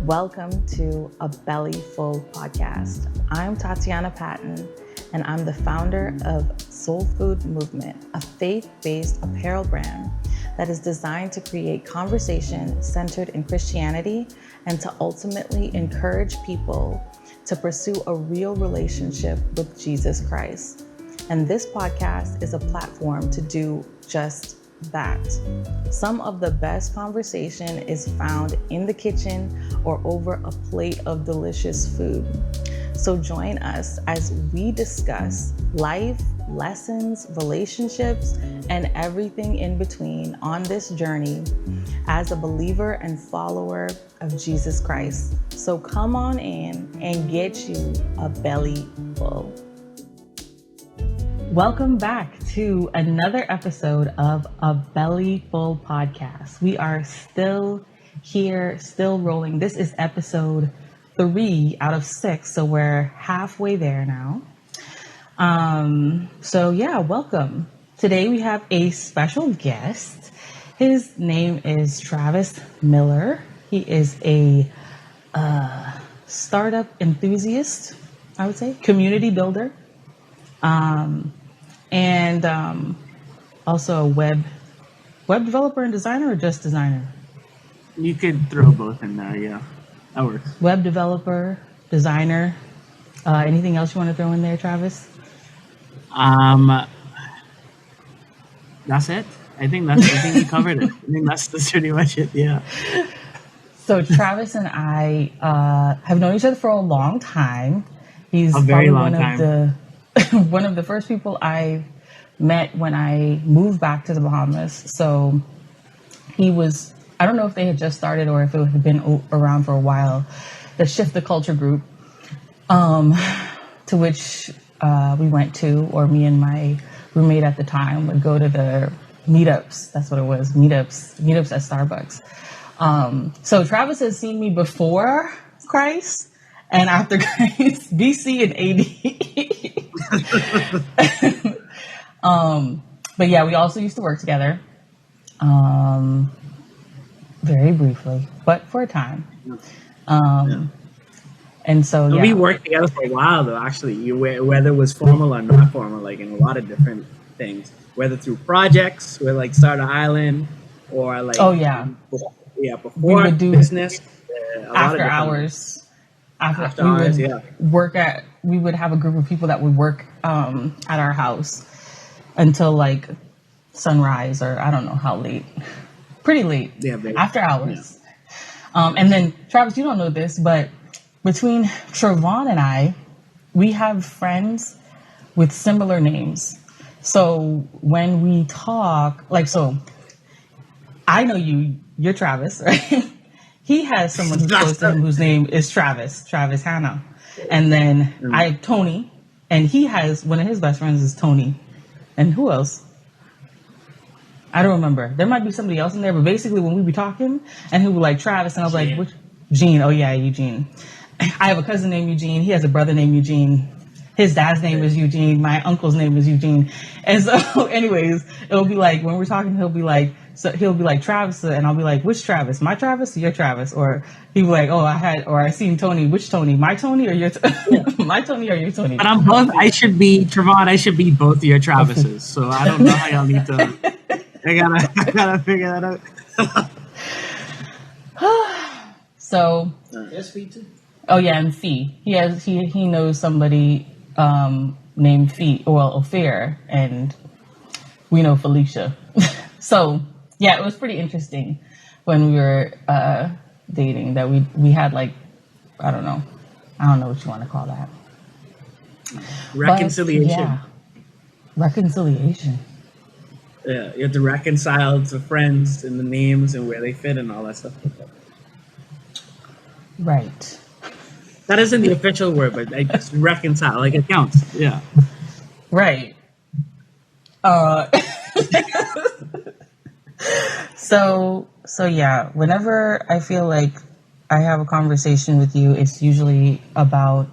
Welcome to A Belly Full podcast. I'm Tatiana Patton, and I'm the founder of Soul Food Movement, a faith-based apparel brand that is designed to create conversation centered in Christianity and to ultimately encourage people to pursue a real relationship with Jesus Christ. And this podcast is a platform to do just that. Some of the best conversation is found in the kitchen or over a plate of delicious food. So join us as we discuss life, lessons, relationships, and everything in between on this journey as a believer and follower of Jesus Christ. So come on in and get you a belly full. Welcome back to another episode of A Belly Full podcast. We are still here, still rolling. This is episode 3 out of 6, so we're halfway there now. Welcome. Today we have a special guest. His name is Travis Miller. He is a startup enthusiast, I would say, community builder. And also a web developer and designer, or just designer? You could throw both in there, yeah. That works. Web developer, designer. Anything else you want to throw in there, Travis? That's it. I think you covered it. I think that's pretty much it, yeah. So Travis and I have known each other for a long time. He's a very long one time. Of the one of the first people I met when I moved back to the Bahamas. So he was, I don't know if they had just started or if it had been around for a while, the Shift the Culture group, to which we went to, or me and my roommate at the time would go to the meetups. That's what it was, meetups at Starbucks. So Travis has seen me before Christ and after Christ, BC and AD. But yeah, we also used to work together, very briefly, but for a time. And so, yeah. We worked together for a while, though, actually, whether it was formal or not formal, like in a lot of different things, whether through projects, with like Starter Island, or like, before we would do business, after hours. After hours, we would have a group of people that would work at our house until like sunrise, or I don't know how late, pretty late, after hours. Yeah. And then Travis, you don't know this, but between Trevon and I, we have friends with similar names. So when we talk, I know you're Travis, right? He has someone who's close to him whose name is Travis Hanna. And then I have Tony, and he has one of his best friends is Tony. And who else? I don't remember. There might be somebody else in there, but basically when we be talking, and he would be like Travis, and I was like, which? Gene. Oh yeah, Eugene. I have a cousin named Eugene. He has a brother named Eugene. His dad's name is Eugene. My uncle's name is Eugene. And so anyways, it'll be like, when we're talking, he'll be like Travis, and I'll be like, which Travis? My Travis or your Travis? Or he'll be like, I seen Tony. Which Tony? My Tony or your my Tony or your Tony? But I'm both. I should be both your Travises. So I don't know how y'all need to. I gotta figure that out. So yes, Fee too. Oh yeah, and Fee. He knows somebody named Fee, Ophir, and we know Felicia. So yeah, it was pretty interesting when we were dating that we had like, I don't know what you want to call that. Reconciliation. But, yeah. Reconciliation. Yeah, you have to reconcile the friends and the names and where they fit and all that stuff. Right. That isn't the official word, but I just reconcile, like it counts. Yeah. Right. So yeah, whenever I feel like I have a conversation with you, it's usually about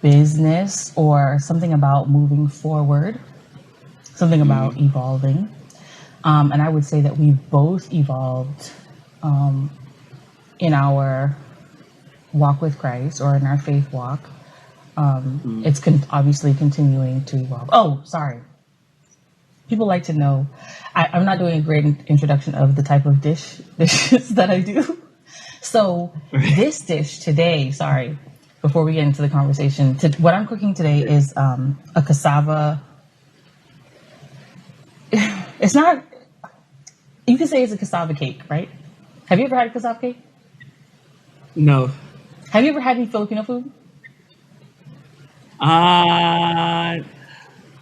business or something about moving forward, something about evolving. And I would say that we've both evolved in our walk with Christ or in our faith walk. It's obviously continuing to evolve. Oh, sorry. People like to know. I'm not doing a great introduction of the type of dishes that I do. So this dish today, sorry, before we get into the conversation, what I'm cooking today is a cassava. It's not, you can say it's a cassava cake, right? Have you ever had a cassava cake? No. Have you ever had any Filipino food?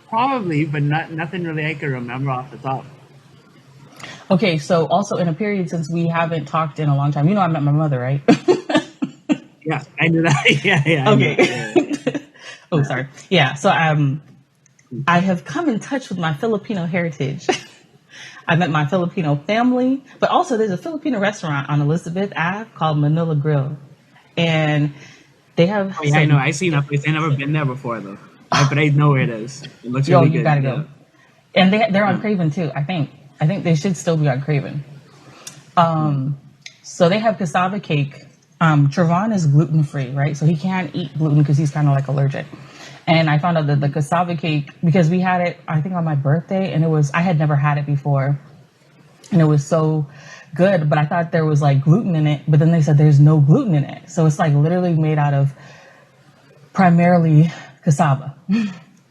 Probably, but nothing really I can remember off the top. Okay, so also in a period since we haven't talked in a long time, I met my mother, right? Yeah, I knew that. Yeah. Okay. Oh, sorry. Yeah, so I have come in touch with my Filipino heritage. I met my Filipino family, but also there's a Filipino restaurant on Elizabeth Ave called Manila Grill, and they have. Oh yeah, I know. I seen that place. I never been there before though, but I know where it is. It looks really good. You gotta go. And they're on Craven too. I think they should still be on Craven. So they have cassava cake. Trevon is gluten free, right? So he can't eat gluten because he's kind of like allergic. And I found out that the cassava cake, because we had it, I think on my birthday, and I had never had it before, and it was so good, but I thought there was like gluten in it, but then they said there's no gluten in it. So it's like literally made out of primarily cassava.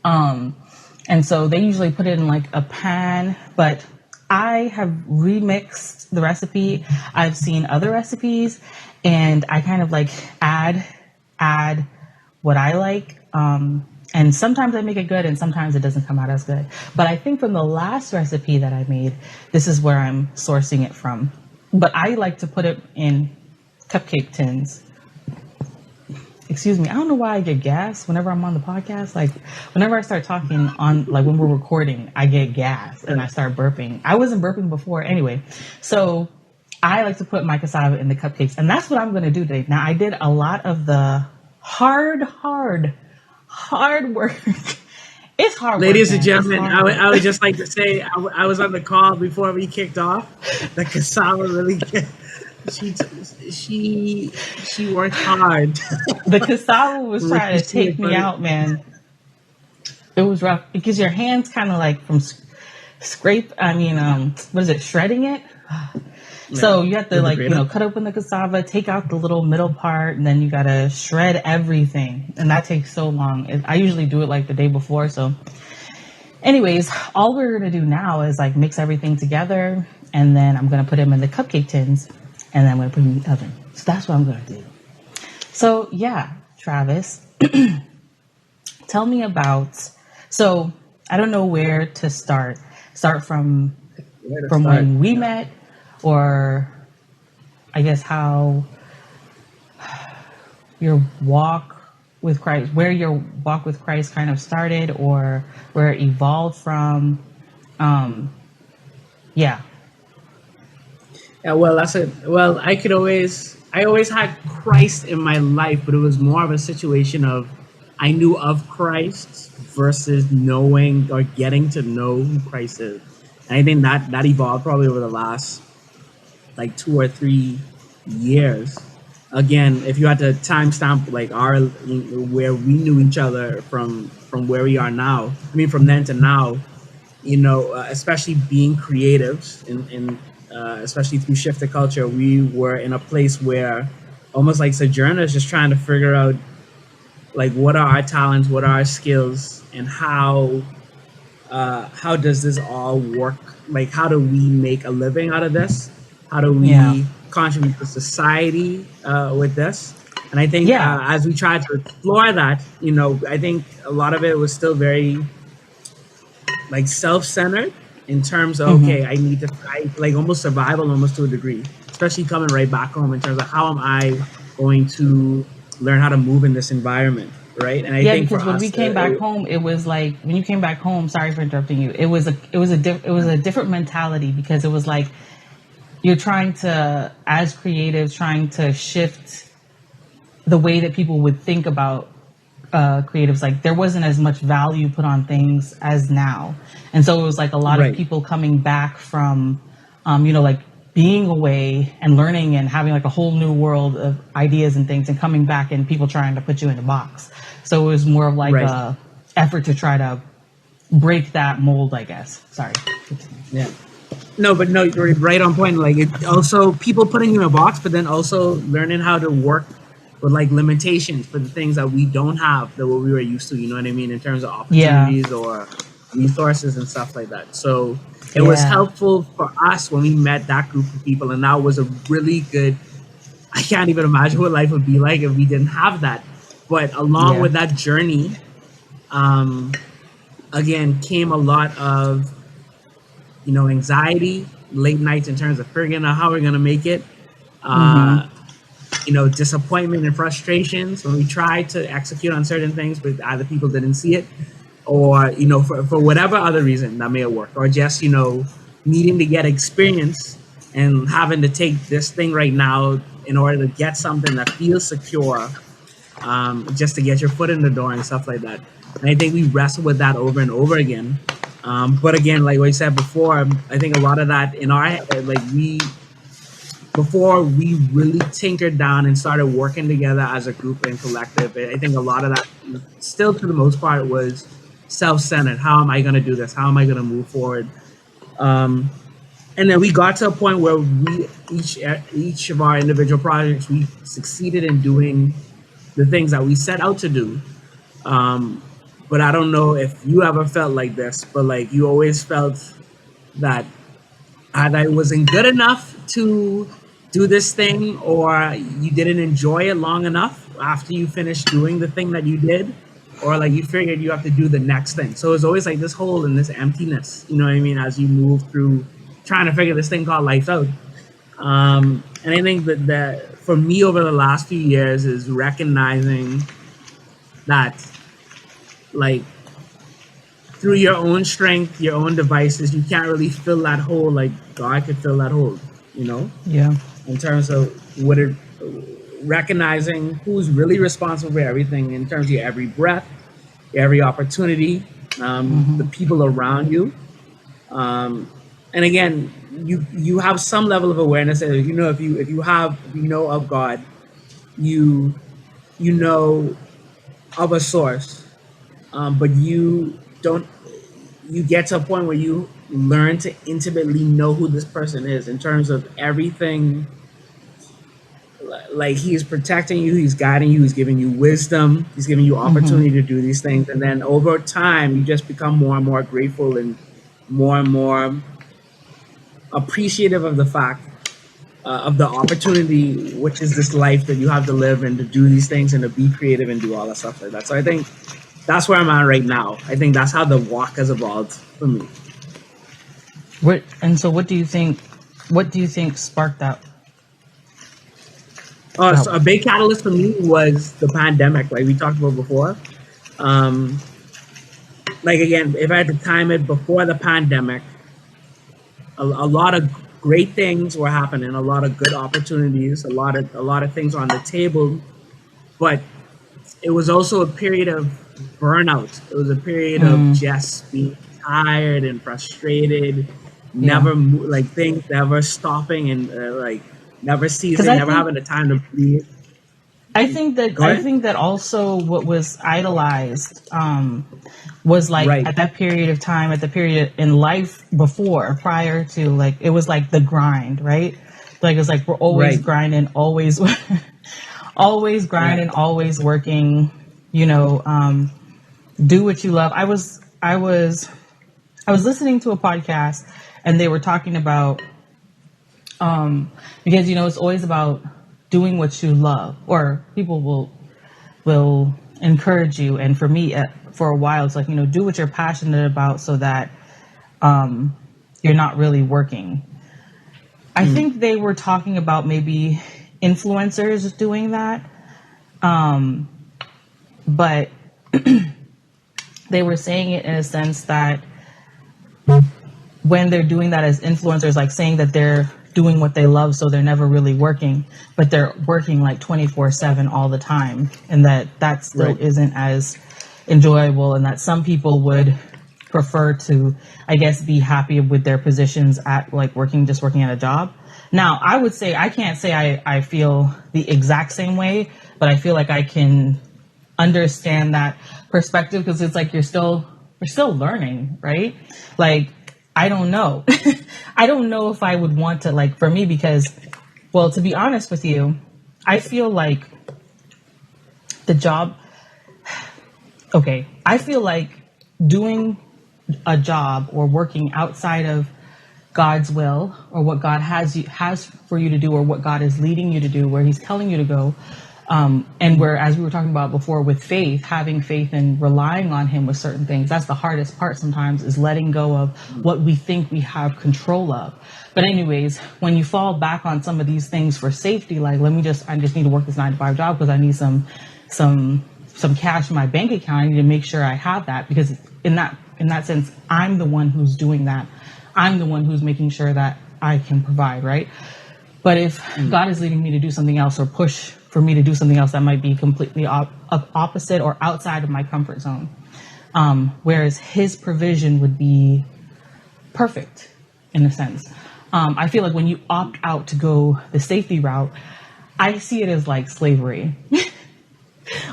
And so they usually put it in like a pan, but I have remixed the recipe. I've seen other recipes and I kind of like add what I like. And sometimes I make it good and sometimes it doesn't come out as good. But I think from the last recipe that I made, this is where I'm sourcing it from. But I like to put it in cupcake tins. Excuse me. I don't know why I get gas whenever I'm on the podcast. Like whenever I start talking on, like when we're recording, I get gas and I start burping. I wasn't burping before anyway. So I like to put my cassava in the cupcakes, and that's what I'm going to do today. Now I did a lot of the hard work. It's hard Ladies work, and gentlemen, I would just like to say I was on the call before we kicked off. The cassava really she worked hard. The cassava was trying to take me out, man. It was rough because your hands kind of like from shredding it. So you have to cut open the cassava, take out the little middle part, and then you got to shred everything. And that takes so long. I usually do it like the day before. So anyways, all we're going to do now is like mix everything together. And then I'm going to put them in the cupcake tins and then I'm going to put them in the oven. So that's what I'm going to do. So yeah, Travis, tell me so I don't know where to start. Start from when we met, or I guess how your walk with Christ, where your walk with Christ kind of started, or where it evolved from. Yeah. Yeah, well, I always had Christ in my life, but it was more of a situation of I knew of Christ versus knowing or getting to know who Christ is. And I think that evolved probably over the last like 2 or 3 years. Again, if you had to timestamp like where we knew each other from where we are now, I mean from then to now, especially being creatives and especially through Shifted Culture, we were in a place where almost like sojourners, just trying to figure out like what are our talents, what are our skills, and how does this all work? Like how do we make a living out of this? How do we contribute to society with this? And I think as we tried to explore that, I think a lot of it was still very like self-centered in terms of, okay, I need to fight, like almost survival almost to a degree, especially coming right back home in terms of how am I going to learn how to move in this environment, right? And I think because when we came back home, it was like when you came back home. Sorry for interrupting you. It was a different mentality because it was like you're trying to, as creatives, trying to shift the way that people would think about creatives. Like there wasn't as much value put on things as now, and so it was like a lot of people coming back from, like being away and learning and having like a whole new world of ideas and things, and coming back and people trying to put you in a box. So it was more of like a effort to try to break that mold, I guess. Sorry. Yeah. No, but no, you're right on point. Like, it also people putting you in a box, but then also learning how to work with like limitations for the things that we don't have, that what we were used to, you know what I mean, in terms of opportunities or resources and stuff like that. So it was helpful for us when we met that group of people, and that was a really good, I can't even imagine what life would be like if we didn't have that. But along with that journey, again, came a lot of, you know, anxiety, late nights in terms of figuring out how we're going to make it. You know, disappointment and frustrations when we tried to execute on certain things, but either people didn't see it, or, you know, for whatever other reason that may have worked, or just, you know, needing to get experience and having to take this thing right now in order to get something that feels secure, just to get your foot in the door and stuff like that. And I think we wrestle with that over and over again. But again, like we said before, I think a lot of that in our head, like before we really tinkered down and started working together as a group and collective, I think a lot of that still, to the most part, was self-centered. How am I going to do this? How am I going to move forward? And then we got to a point where we each of our individual projects, we succeeded in doing the things that we set out to do. But I don't know if you ever felt like this, but like you always felt that either it wasn't good enough to do this thing, or you didn't enjoy it long enough after you finished doing the thing that you did, or like you figured you have to do the next thing. So it's always like this hole and this emptiness, you know what I mean, as you move through trying to figure this thing called life out. And I think that for me over the last few years is recognizing that, like, through your own strength, your own devices, you can't really fill that hole like God could fill that hole, you know? Yeah. In terms of recognizing who's really responsible for everything, in terms of your every breath, every opportunity, the people around you. And again, you have some level of awareness that, you know, if you know of God, you know of a source, but you get to a point where you learn to intimately know who this person is in terms of everything. Like, he is protecting you, he's guiding you, he's giving you wisdom, he's giving you opportunity to do these things. And then over time, you just become more and more grateful and more appreciative of the fact of the opportunity, which is this life that you have to live and to do these things and to be creative and do all that stuff like that. So I think that's where I'm at right now. I think that's how the walk has evolved for me. What do you think sparked that? So a big catalyst for me was the pandemic, like we talked about before. Like, again, if I had to time it before the pandemic, a lot of great things were happening, a lot of good opportunities, a lot of things on the table, but it was also a period of burnout. It was a period of just being tired and frustrated, things never stopping and like never ceasing, never having the time to breathe. I think that also what was idolized was like at that period of time, at the period in life prior to, like, it was like the grind, right? Like, it's like we're always grinding, always always grinding, always working, you know, do what you love. I was listening to a podcast and they were talking about because, you know, it's always about doing what you love, or people will encourage you. And for me, for a while, it's like, you know, do what you're passionate about so that you're not really working. I think they were talking about maybe influencers doing that. But they were saying it in a sense that when they're doing that as influencers, like saying that they're doing what they love, so they're never really working, but they're working like 24/7 all the time, and that still isn't as enjoyable, and that some people would prefer to, I guess, be happy with their positions at, like, working at a job. Now, I would say, I can't say I feel the exact same way, but I feel like I can understand that perspective, because it's like we're still learning, right? Like, I don't know. I don't know if I would want to, like, for me, because, well, to be honest with you, I feel like the job, okay, I feel like doing a job or working outside of God's will, or what God has for you to do, or what God is leading you to do, where he's telling you to go. And where, as we were talking about before, with faith, having faith and relying on him with certain things, that's the hardest part sometimes, is letting go of what we think we have control of. But anyways, when you fall back on some of these things for safety, like, I just need to work this 9-to-5 job because I need some cash in my bank account. I need to make sure I have that, because in that sense, I'm the one who's doing that. I'm the one who's making sure that I can provide, right? But if God is leading me to do something else, or push for me to do something else that might be completely opposite or outside of my comfort zone, whereas his provision would be perfect in a sense. I feel like when you opt out to go the safety route, I see it as like slavery.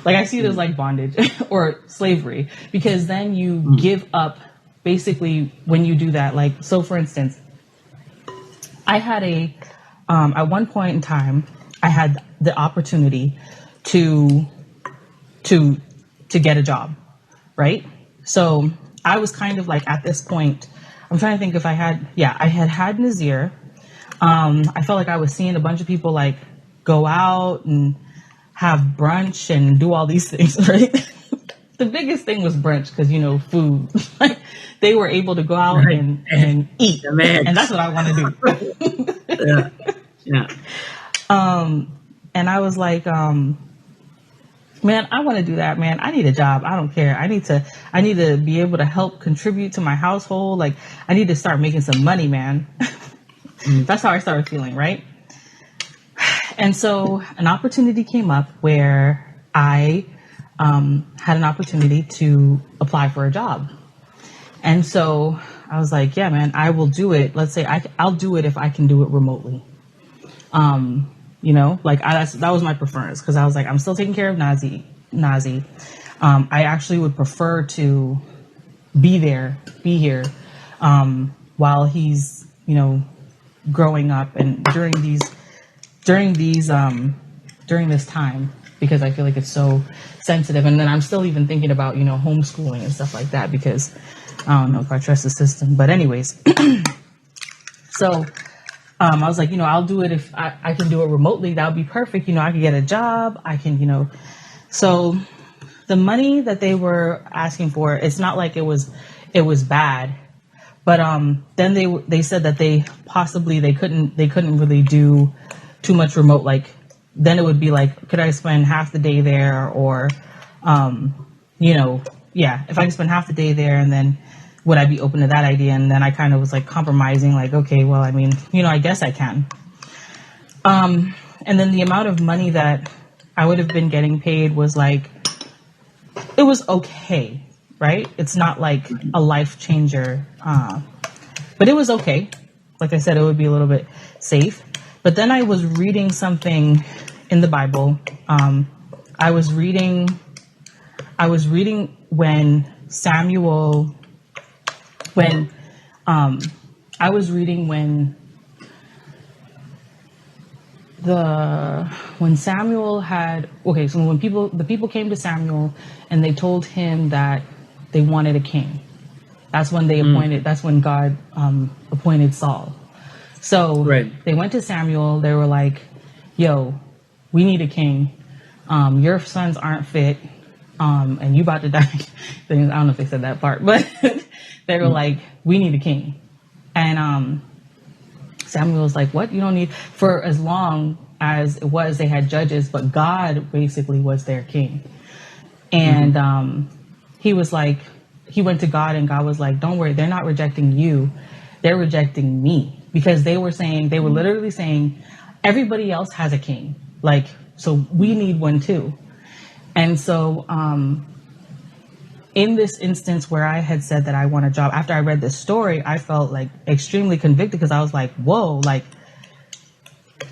Like, I see it as like bondage or slavery, because then you give up, basically, when you do that. Like, so for instance, I had at one point in time, I had the opportunity to get a job, right? So I was kind of like, at this point, I'm trying to think if I had Nazir. I felt like I was seeing a bunch of people like go out and have brunch and do all these things, right? The biggest thing was brunch, because, food. Like, they were able to go out and eat, and that's what I want to do. Yeah. And I was like, man, I want to do that, man. I need a job. I don't care. I need to be able to help contribute to my household. Like, I need to start making some money, man. That's how I started feeling, right? And so an opportunity came up where I had an opportunity to apply for a job. And so I was like, yeah, man, I will do it. Let's say I'll do it if I can do it remotely. That was my preference, because I was like, I'm still taking care of Nazi. I actually would prefer to be here, while he's, growing up, and during this time, because I feel like it's so sensitive. And then I'm still even thinking about, homeschooling and stuff like that, because I don't know if I trust the system. But anyways, so I was like, I'll do it if I can do it remotely. That would be perfect. I could get a job. I can, So the money that they were asking for, it's not like it was bad. But then they said that they couldn't really do too much remote. Like, then it would be like, could I spend half the day there, or if I could spend half the day there, and then would I be open to that idea? And then I kind of was like compromising, like, okay, well, I mean, I guess I can. And then the amount of money that I would have been getting paid was like, it was okay, right? It's not like a life changer, but it was okay. Like I said, it would be a little bit safe. But then I was reading something in the Bible. I was reading when Samuel had, okay, so when the people came to Samuel and they told him that they wanted a king, that's when that's when God appointed Saul. So They went to Samuel. They were like, yo, we need a king. Your sons aren't fit. And you about to die. I don't know if they said that part, but they were like, we need a king. And Samuel was like, what? You don't need, for as long as it was, they had judges, but God basically was their king. And he was like, he went to God, and God was like, don't worry, they're not rejecting you. They're rejecting me. Because they were literally saying, everybody else has a king. Like, so we need one too. And so in this instance where I had said that I want a job, after I read this story, I felt like extremely convicted, because I was like, whoa, like,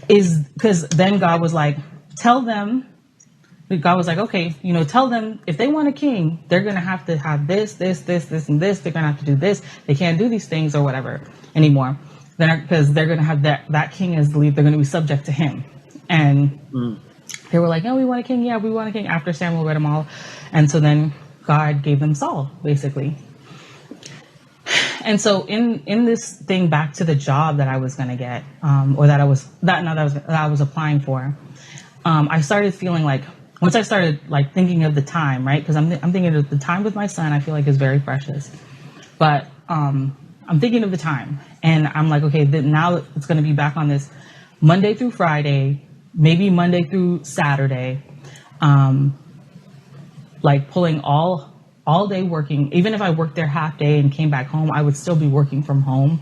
is because then God was like, tell them. God was like, okay, tell them if they want a king, they're going to have this, and this. They're going to have to do this. They can't do these things or whatever anymore. Then because they're going to have that king as the lead. They're going to be subject to him. And they were like, no, we want a king. Yeah, we want a king after Samuel read them all. And so then God gave them Saul, basically. And so in this thing back to the job that I was going to get, or that I was applying for, I started feeling like, once I started like thinking of the time, right? Because I'm thinking of the time with my son, I feel like is very precious. But I'm thinking of the time, and I'm like, okay, now it's going to be back on this Monday through Friday, maybe Monday through Saturday, like pulling all day working. Even if I worked there half day and came back home, I would still be working from home.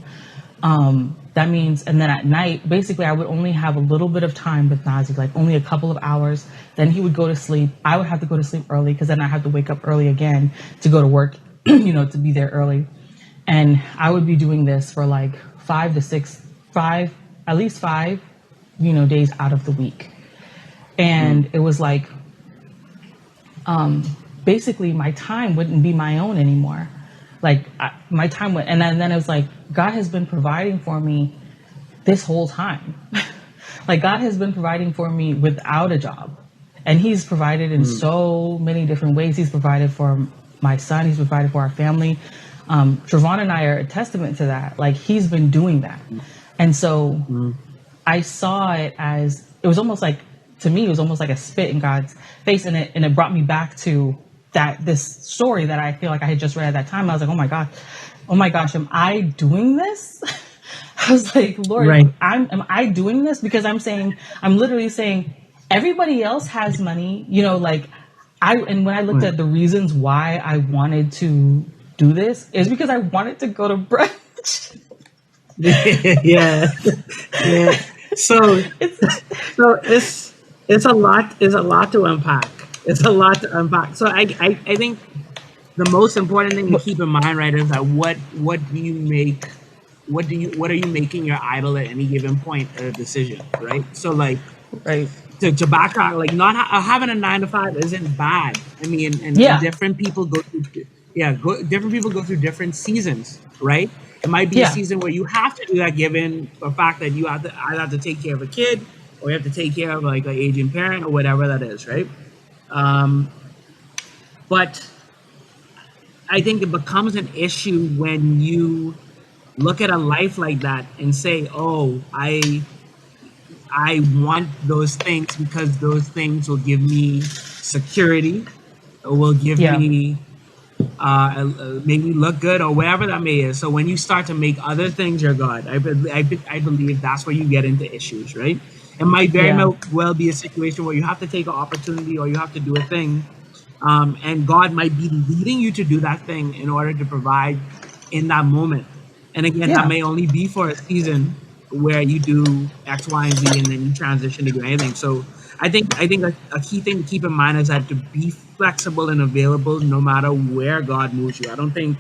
That means, and then at night, basically, I would only have a little bit of time with Nazi, like only a couple of hours. Then he would go to sleep. I would have to go to sleep early because then I have to wake up early again to go to work, to be there early. And I would be doing this for like 5 to 6, at least 5, days out of the week. And it was like, basically my time wouldn't be my own anymore. Like my time went, and then it was like, God has been providing for me this whole time. Like God has been providing for me without a job, and he's provided in so many different ways. He's provided for my son. He's provided for our family. Trevon and I are a testament to that. Like he's been doing that. And so I saw it as, it was almost like, to me, it was almost like a spit in God's face. And it brought me back to this story that I feel like I had just read at that time. I was like, oh my gosh, am I doing this? I was like, Lord, right. am I doing this? Because I'm literally saying everybody else has money, and when I looked at the reasons why I wanted to do this is because I wanted to go to brunch. yeah. So it's a lot to unpack. It's a lot to unpack. So I think the most important thing to keep in mind, right, is that what do you make? What are you making your idol at any given point of a decision, right? So like, right. To backtrack, like not having a 9 to 5 isn't bad. I mean, and different people go through, different people go through different seasons, right? It might be a season where you have to do that, given the fact that you either have to take care of a kid, or you have to take care of like an aging parent, or whatever that is, right? But I think it becomes an issue when you look at a life like that and say, "Oh, I want those things because those things will give me security, or will give me make me look good, or whatever that may is." So when you start to make other things your God, I believe that's where you get into issues, right? It might very well be a situation where you have to take an opportunity, or you have to do a thing, and God might be leading you to do that thing in order to provide in that moment. And again, that may only be for a season where you do X, Y, and Z, and then you transition to do anything. So I think a key thing to keep in mind is that to be flexible and available no matter where God moves you. I don't think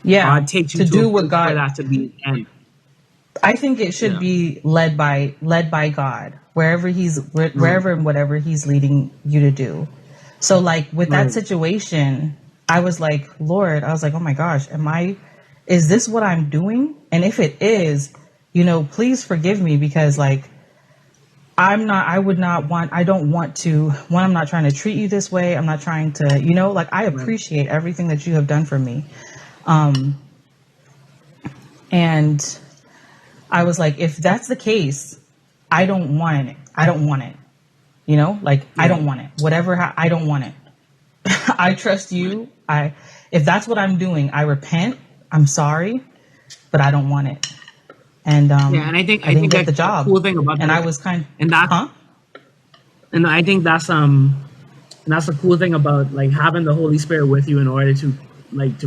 God takes you to do what God for that to be end. I think it should be led by God wherever and whatever he's leading you to do. So like with that situation, I was like, Lord, oh my gosh, is this what I'm doing? And if it is, please forgive me, because like I'm not trying to treat you this way. I'm not trying to, I appreciate everything that you have done for me. And I was like, if that's the case, I don't want it. I don't want it. I don't want it. I don't want it. I trust you. If that's what I'm doing, I repent. I'm sorry, but I don't want it. And and I think get the job. Cool thing about and that. I was kind of, and that, and I think that's the cool thing about like having the Holy Spirit with you in order to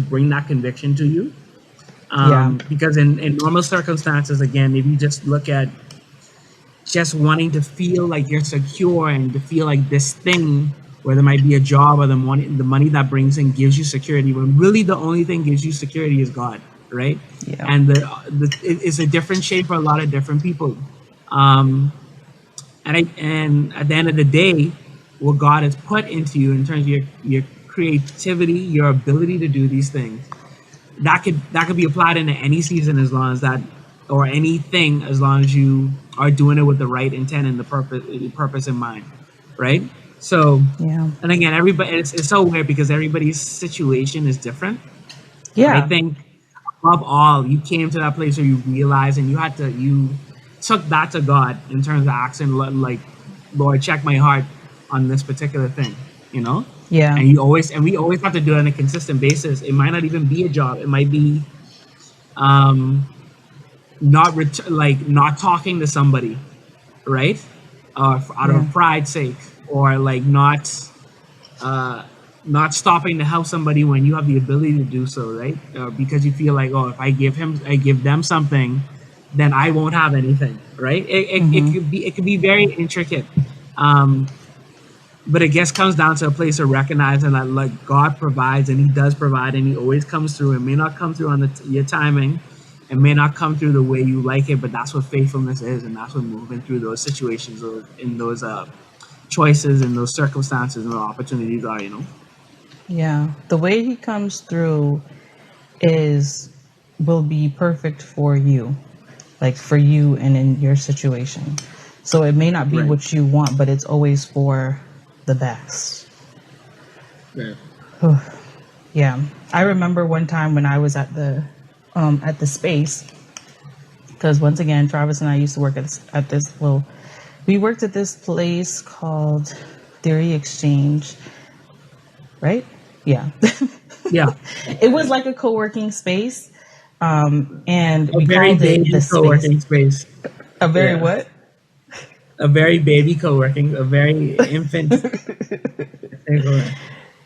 bring that conviction to you. Because in normal circumstances, again, if you just look at just wanting to feel like you're secure and to feel like this thing, whether it might be a job or the money that brings in gives you security, when really the only thing gives you security is God, right? And it's a different shape for a lot of different people. and at the end of the day, what God has put into you in terms of your creativity, your ability to do these things, that could be applied into any season as long as that, or anything, as long as you are doing it with the right intent and the purpose in mind, right? So Yeah. and again, everybody, it's so weird because everybody's situation is different. But I Yeah. think above all, you came to that place where you realized, and you took that to God in terms of asking, like, Lord, check my heart on this particular thing, you know. Yeah. And we always have to do it on a consistent basis. It might not even be a job. It might be not talking to somebody, right? Out Yeah. of pride's sake, or like not stopping to help somebody when you have the ability to do so, right? Because you feel like, oh, if I give them something, then I won't have anything, right? Mm-hmm. It could be very intricate, but it guess comes down to a place of recognizing that, like, God provides, and He does provide, and He always comes through. It may not come through on your timing, it may not come through the way you like it, but that's what faithfulness is, and that's what moving through those situations, or in those choices, and those circumstances and opportunities are, you know. Yeah. The way He comes through will be perfect for you, like for you and in your situation. So it may not be Right. what you want, but it's always for the best. Right. Yeah. I remember one time when I was at the space, because once again, Travis and I used to work at this we worked at this place called Theory Exchange, right? Yeah. Yeah. It was like a co-working space. And A we very called it baby the space. co-working space. A very Yeah. what? A very baby co-working, a very infant.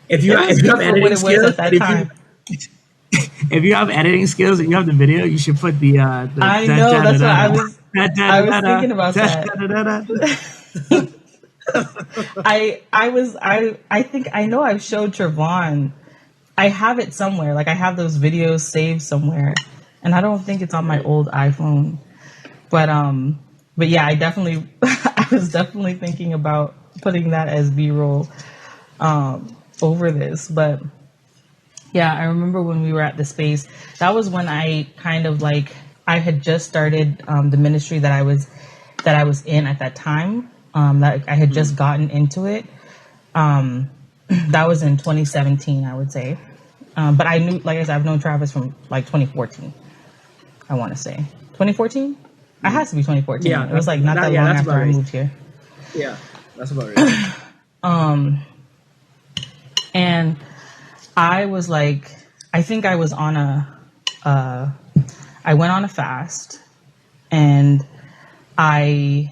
If you have For what editing it was skills, at that time. if you have editing skills and you have the video, you should put the I know, that's what I was thinking about that. I think I know I've showed Trevon. I have it somewhere. Like I have those videos saved somewhere. And I don't think it's on my old iPhone. But yeah, I was definitely thinking about putting that as B-roll over this. But yeah, I remember when we were at the space, that was when I kind of like, I had just started the ministry that I was in at that time. That I had just gotten into it. That was in 2017, I would say. But I knew, like I said, I've known Travis from like 2014. I want to say 2014. It has to be 2014. Yeah, it was like not that long after I moved here. Yeah, that's about right. And I was like, I think I was on I went on a fast, and I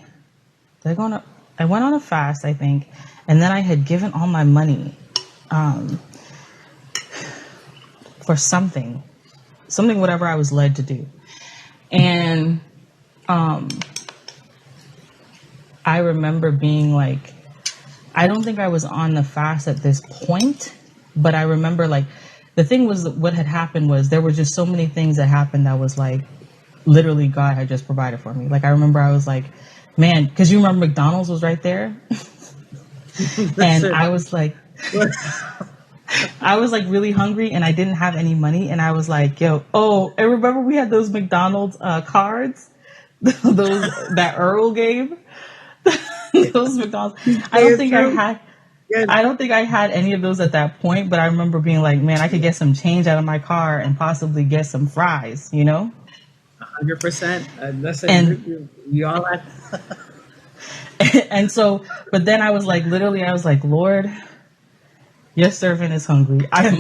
went on a fast, I think, and then I had given all my money for something, whatever I was led to do. And I remember being like, I don't think I was on the fast at this point, but I remember like the thing was that what had happened was there were just so many things that happened that was like literally God had just provided for me. Like I remember I was like, man, because you remember McDonald's was right there. And I was like really hungry and I didn't have any money, and I was like, and remember we had those McDonald's cards, those that Earl gave. Those McDonald's. I don't think I had any of those at that point, but I remember being like, man, I could get some change out of my car and possibly get some fries, you know? 100%. Listen, we all had. And so, but then I was like, Lord, your servant is hungry. I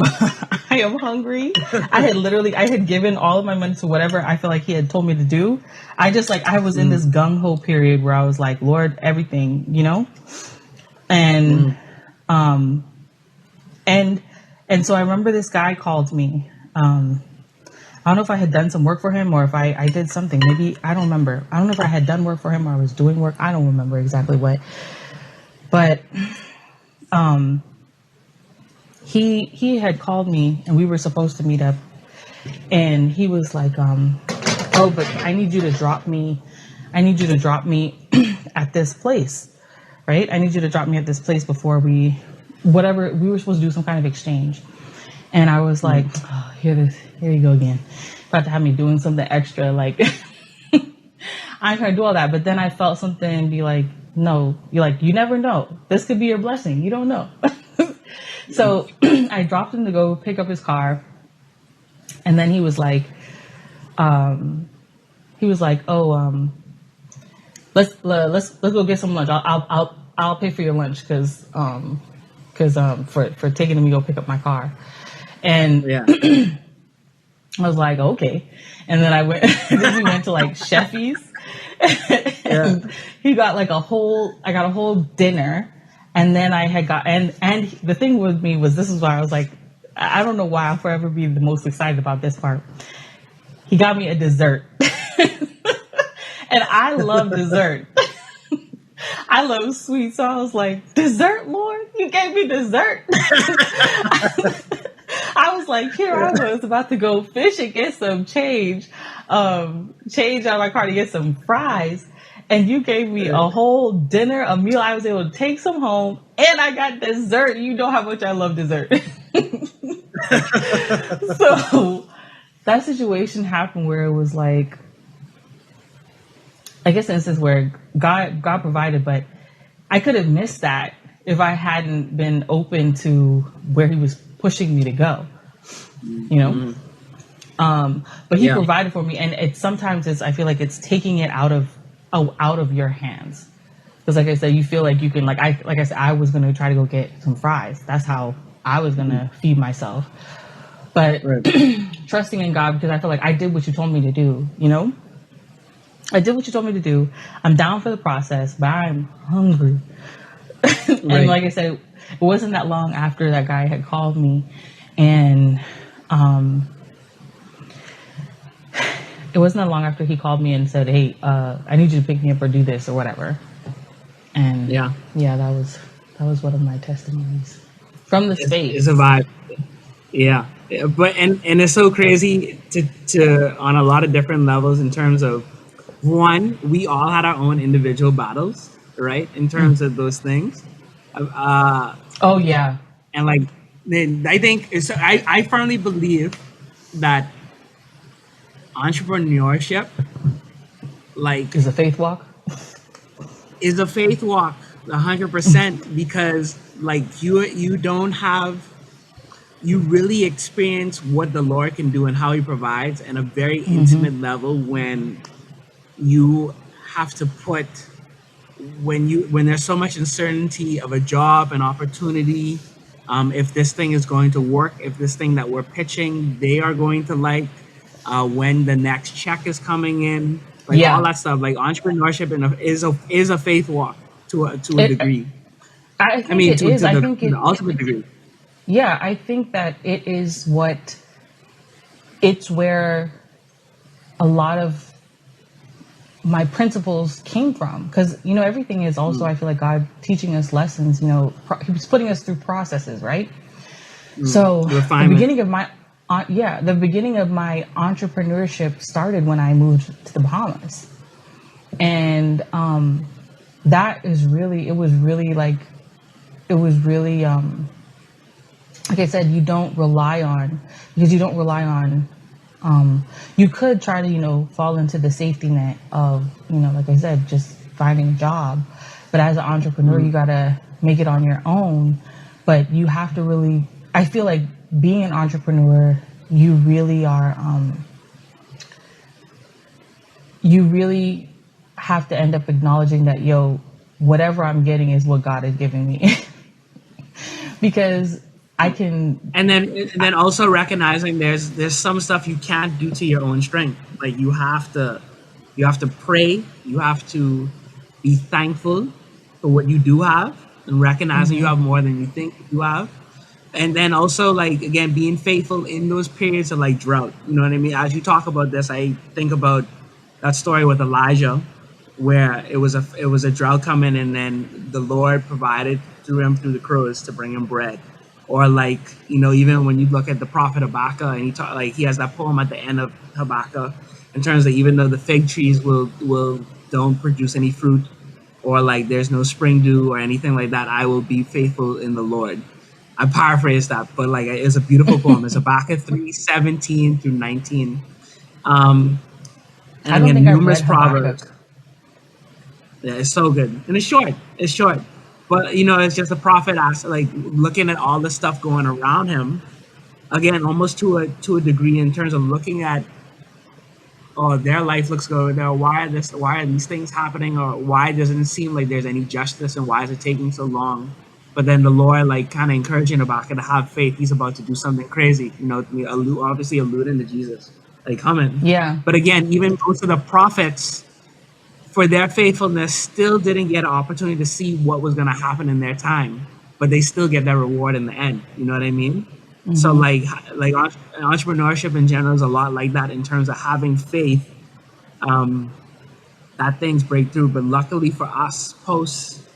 am hungry. I had given all of my money to whatever I feel like He had told me to do. I was in this gung ho period where I was like, Lord, everything, you know? And, and so I remember this guy called me. I don't know if I had done some work for him or if I did something. Maybe, I don't remember. I don't know if I had done work for him or I was doing work. I don't remember exactly what. But, he had called me and we were supposed to meet up, and he was like, but I need you to drop me at this place, right? I need you to drop me at this place before we were supposed to do some kind of exchange. And I was like, oh, here you go again. About to have me doing something extra. Like, I ain't trying to do all that. But then I felt something be like, no, you never know. This could be your blessing. You don't know. So I dropped him to go pick up his car. And then he was like, oh, let's go get some lunch. I'll pay for your lunch for taking me to go pick up my car. And I was like, okay. And then we went to like Sheffy's. He got like I got a whole dinner. And then I had and the thing with me was, this is why I was like, I don't know why I'll forever be the most excited about this part. He got me a dessert. And I love dessert. I love sweets. So I was like, dessert, Lord? You gave me dessert? I was like, here I was about to go fish and get some change out of my car to get some fries. And you gave me a whole dinner, a meal. I was able to take some home, and I got dessert. You know how much I love dessert. So that situation happened where it was like, I guess, an instance where God provided, but I could have missed that if I hadn't been open to where he was pushing me to go, you know? But he provided for me. And I feel like it's taking it out of your hands. Because like I said, you feel like you can, like I said, I was going to try to go get some fries. That's how I was going to feed myself. But trusting in God, because I feel like I did what you told me to do, you know? I did what you told me to do. I'm down for the process, but I'm hungry. And like I said, it wasn't that long after that guy had called me, and it wasn't that long after he called me and said, hey, I need you to pick me up or do this or whatever. And that was one of my testimonies from the States. It's a vibe. Yeah. But and it's so crazy to on a lot of different levels in terms of, one, we all had our own individual battles, right? In terms of those things. And like, I think I firmly believe that entrepreneurship, like, is a faith walk. 100%, because like you really experience what the Lord can do and how he provides in a very intimate level when you have to put, when there's so much uncertainty of a job and opportunity, if this thing is going to work, if this thing that we're pitching they are going to like, when the next check is coming in, like all that stuff. Like entrepreneurship is a faith walk to a degree. I mean, to the ultimate degree. Yeah, I think that it's where a lot of my principles came from, because you know everything is also I feel like God teaching us lessons. You know, he was putting us through processes, right? So the beginning of my entrepreneurship started when I moved to the Bahamas, and that is really like I said, you don't rely on you could try to, fall into the safety net of, like I said, just finding a job. But as an entrepreneur, you got to make it on your own. But you have to really, I feel like being an entrepreneur, you really are, you really have to end up acknowledging that, whatever I'm getting is what God is giving me. Because I can, and then also recognizing there's some stuff you can't do to your own strength. Like you have to pray, you have to be thankful for what you do have, and recognizing you have more than you think you have. And then also, like, again, being faithful in those periods of like drought. You know what I mean? As you talk about this, I think about that story with Elijah, where it was a drought coming, and then the Lord provided through the crows to bring him bread. Or like, even when you look at the prophet Habakkuk, and he has that poem at the end of Habakkuk, in terms of even though the fig trees don't produce any fruit, or like there's no spring dew or anything like that, I will be faithful in the Lord. I paraphrase that, but like it's a beautiful poem. It's Habakkuk 3:17 through 19. And I don't again, think I've numerous read Habakkuk. proverbs. Yeah, it's so good, and it's short. It's short, but you know, it's just a prophet like looking at all the stuff going around him. Again, almost to a degree in terms of looking at, oh, their life looks good. Now, why are these things happening, or why doesn't it seem like there's any justice, and why is it taking so long? But then the Lord, like, kind of encouraging Habakkuk to have faith. He's about to do something crazy, you know, obviously alluding to Jesus, like, coming. Yeah. But again, even most of the prophets, for their faithfulness, still didn't get an opportunity to see what was going to happen in their time, but they still get their reward in the end. You know what I mean? Mm-hmm. So like entrepreneurship in general is a lot like that in terms of having faith that things break through. But luckily for us, post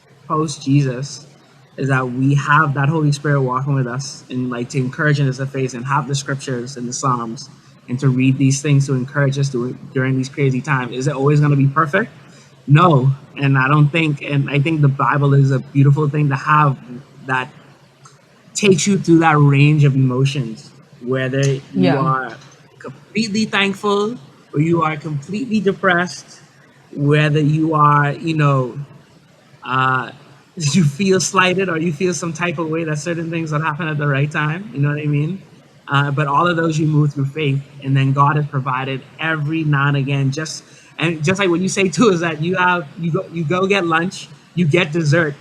Jesus, is that we have that Holy Spirit walking with us and like to encourage us in faith, and have the scriptures and the Psalms, and to read these things to encourage us during these crazy times. Is it always going to be perfect? No. And I think the Bible is a beautiful thing to have that takes you through that range of emotions, whether you are completely thankful or you are completely depressed, whether you are, you know, you feel slighted or you feel some type of way that certain things don't happen at the right time. You know what I mean? But all of those you move through faith, and then God has provided every now and again. Just like what you say too, is that you go get lunch, you get dessert,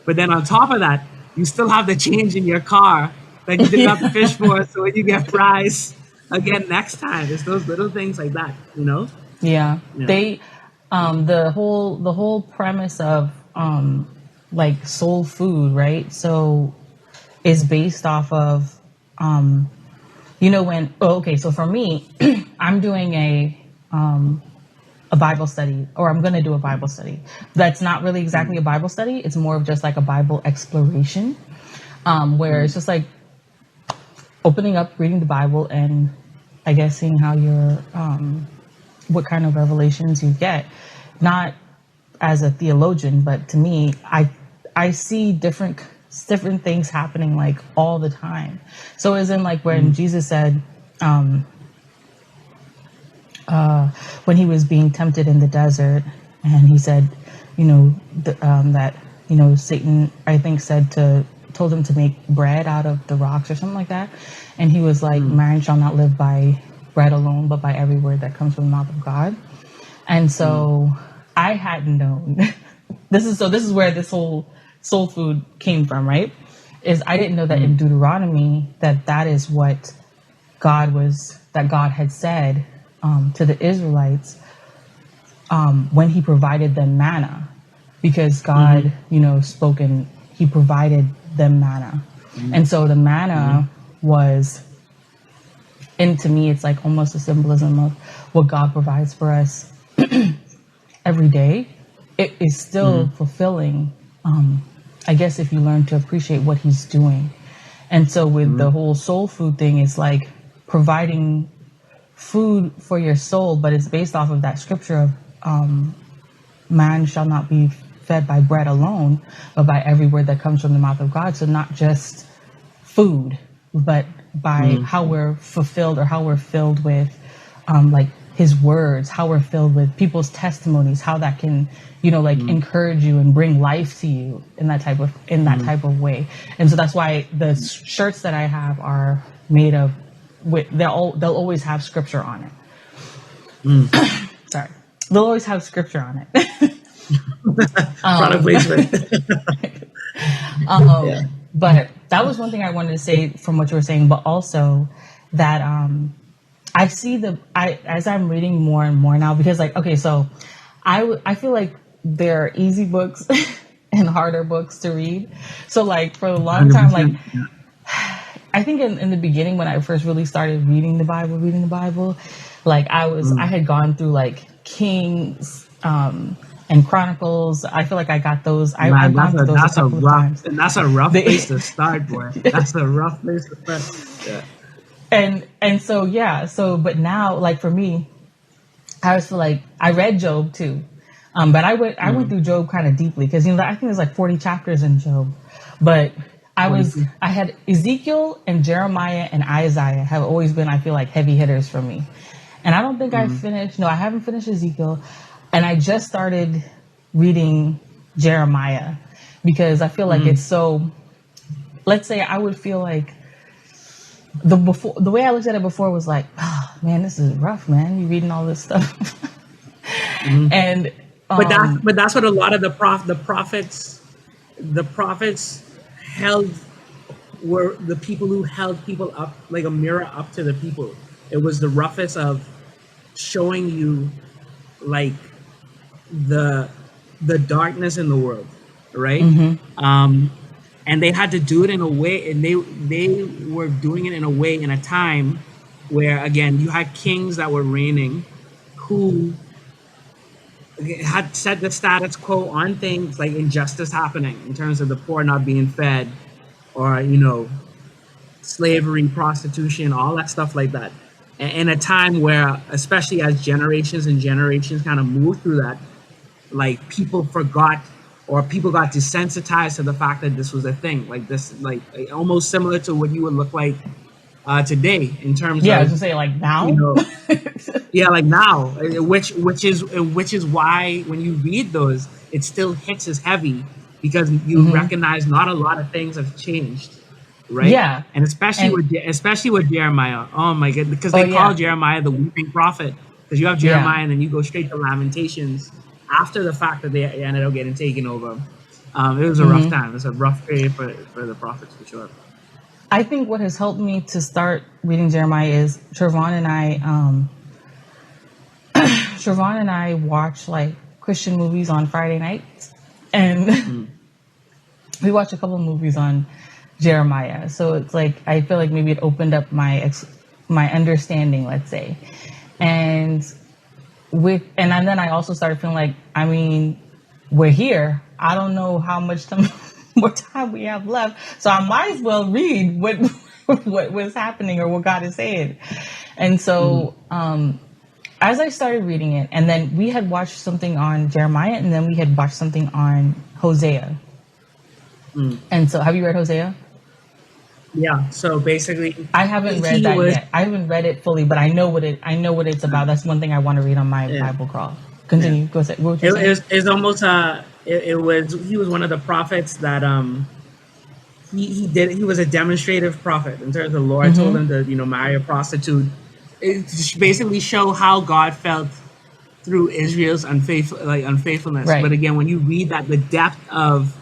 but then on top of that, you still have the change in your car that you didn't have to fish for. So when you get fries again next time, it's those little things like that, you know? Yeah. They, the whole premise of like soul food, right? So is based off of, you know, so for me, I'm doing a Bible study, or I'm going to do a Bible study. That's not really exactly a Bible study. It's more of just like a Bible exploration, where it's just like opening up, reading the Bible, and I guess seeing how what kind of revelations you get. Not as a theologian, but to me, I see different things happening like all the time. So as in like when Jesus said, when he was being tempted in the desert, and he said, you know, that, you know, Satan, I think, told him to make bread out of the rocks or something like that. And he was like, man shall not live by bread alone, but by every word that comes from the mouth of God. And so I hadn't known. This is where this whole soul food came from, right? Is I didn't know that in Deuteronomy that is what God had said to the Israelites when he provided them manna, because God, you know, he provided them manna. And so the manna was, and to me, it's like almost a symbolism of what God provides for us every day. It is still fulfilling, I guess, if you learn to appreciate what he's doing. And so with the whole soul food thing, it's like providing food for your soul, but it's based off of that scripture of man shall not be fed by bread alone, but by every word that comes from the mouth of God. So not just food, but by how we're fulfilled, or how we're filled with like his words, how we're filled with people's testimonies, how that can, you know, like encourage you and bring life to you in that type of way. And so that's why the shirts that I have are made of, they'll always have scripture on it. Sorry, they'll always have scripture on it. Product placement. But that was one thing I wanted to say from what you were saying, but also that I see as I'm reading more and more now, because like, okay, so I feel like there are easy books and harder books to read. So like for a long time, like I think in the beginning when I first really started reading the Bible, like I had gone through like Kings and Chronicles. I feel like I got those. I've gone through those a couple of times. And that's a rough place to start, boy. That's a rough place to start. Yeah. And so but now, like for me, I always feel like I read Job too. But I went through Job kind of deeply because, I think there's like 40 chapters in Job. But I had Ezekiel and Jeremiah and Isaiah have always been, I feel like, heavy hitters for me. And I don't think I haven't finished Ezekiel. And I just started reading Jeremiah because I feel like it's so, let's say I would feel like the way I looked at it before was like, oh man, this is rough, man. You reading all this stuff. And, but that's what a lot of the prophets held, were the people who held people up like a mirror up to the people. It was the roughest of showing you like the darkness in the world, right? And they had to do it in a way, and they were doing it in a way in a time where, again, you had kings that were reigning who had set the status quo on things like injustice happening in terms of the poor not being fed, or slavery, prostitution, all that stuff like that. In a time where, especially as generations and generations kind of moved through that, like people forgot, or people got desensitized to the fact that this was a thing, like this, like almost similar to what you would look like today in terms of, I was gonna say like now, like now, which is why when you read those, it still hits as heavy because you recognize not a lot of things have changed, right? Yeah, and especially with Jeremiah. Oh my god, because they call Jeremiah the weeping prophet, because you have Jeremiah and then you go straight to Lamentations after the fact that they ended up getting taken over. It was a rough time. It was a rough period for the prophets, for sure. I think what has helped me to start reading Jeremiah is Trevon and I watch like Christian movies on Friday nights, and we watch a couple of movies on Jeremiah. So it's like I feel like maybe it opened up my understanding, let's say, and then I also started feeling like, I mean, we're here. I don't know how much more time we have left, so I might as well read what was happening or what God is saying. And so as I started reading it, and then we had watched something on Jeremiah, and then we had watched something on Hosea. And so, have you read Hosea? Yeah. So basically, I haven't read that yet. I haven't read it fully, but I know what it's about. That's one thing I want to read on my Bible crawl. Continue. Go ahead. What it was almost he was one of the prophets that he was a demonstrative prophet in terms of the Lord told him to marry a prostitute. It basically show how God felt through Israel's unfaithfulness. Right. But again, when you read that, the depth of,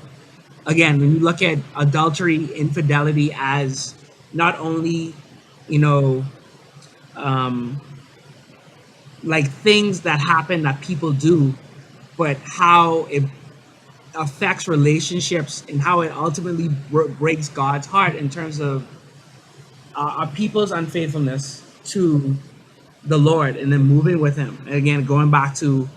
again, when you look at adultery, infidelity as not only, like things that happen that people do, but how it affects relationships and how it ultimately breaks God's heart in terms of our people's unfaithfulness to the Lord, and then moving with Him. And again, going back to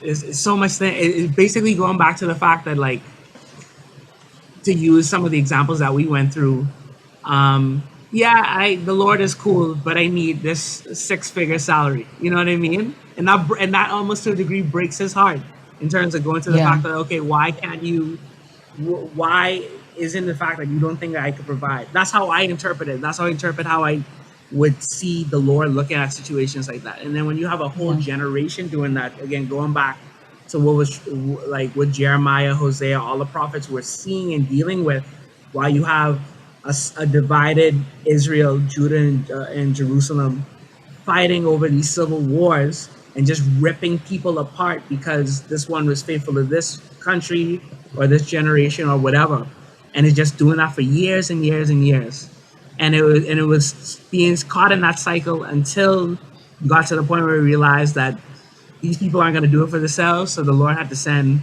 it's so much thing. It's basically going back to the fact that, like, to use some of the examples that we went through. The Lord is cool, but I need this 6-figure salary. You know what I mean? And that almost to a degree breaks His heart in terms of going to the fact that, okay, why can't you? Why isn't the fact that you don't think that I could provide? That's how I interpret it. That's how I interpret how I would see the Lord looking at situations like that. And then when you have a whole generation doing that, again, going back to what was like what Jeremiah, Hosea, all the prophets were seeing and dealing with, while you have a divided Israel, Judah, and Jerusalem fighting over these civil wars and just ripping people apart because this one was faithful to this country or this generation or whatever. And it's just doing that for years and years and years. And it was being caught in that cycle until you got to the point where we realized that these people aren't going to do it for themselves. So the Lord had to send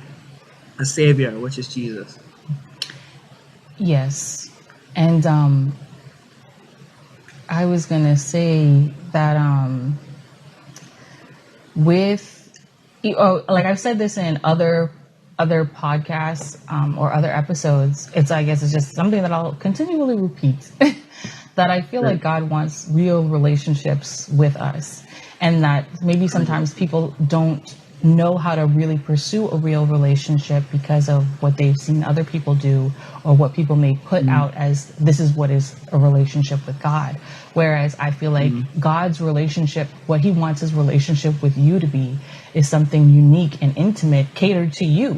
a savior, which is Jesus. Yes. And I was going to say that like I've said this in other podcasts or other episodes, I guess it's just something that I'll continually repeat. that I feel like God wants real relationships with us, and that maybe sometimes people don't know how to really pursue a real relationship because of what they've seen other people do, or what people may put out as this is what is a relationship with God. Whereas I feel like God's relationship, what he wants his relationship with you to be, is something unique and intimate, catered to you,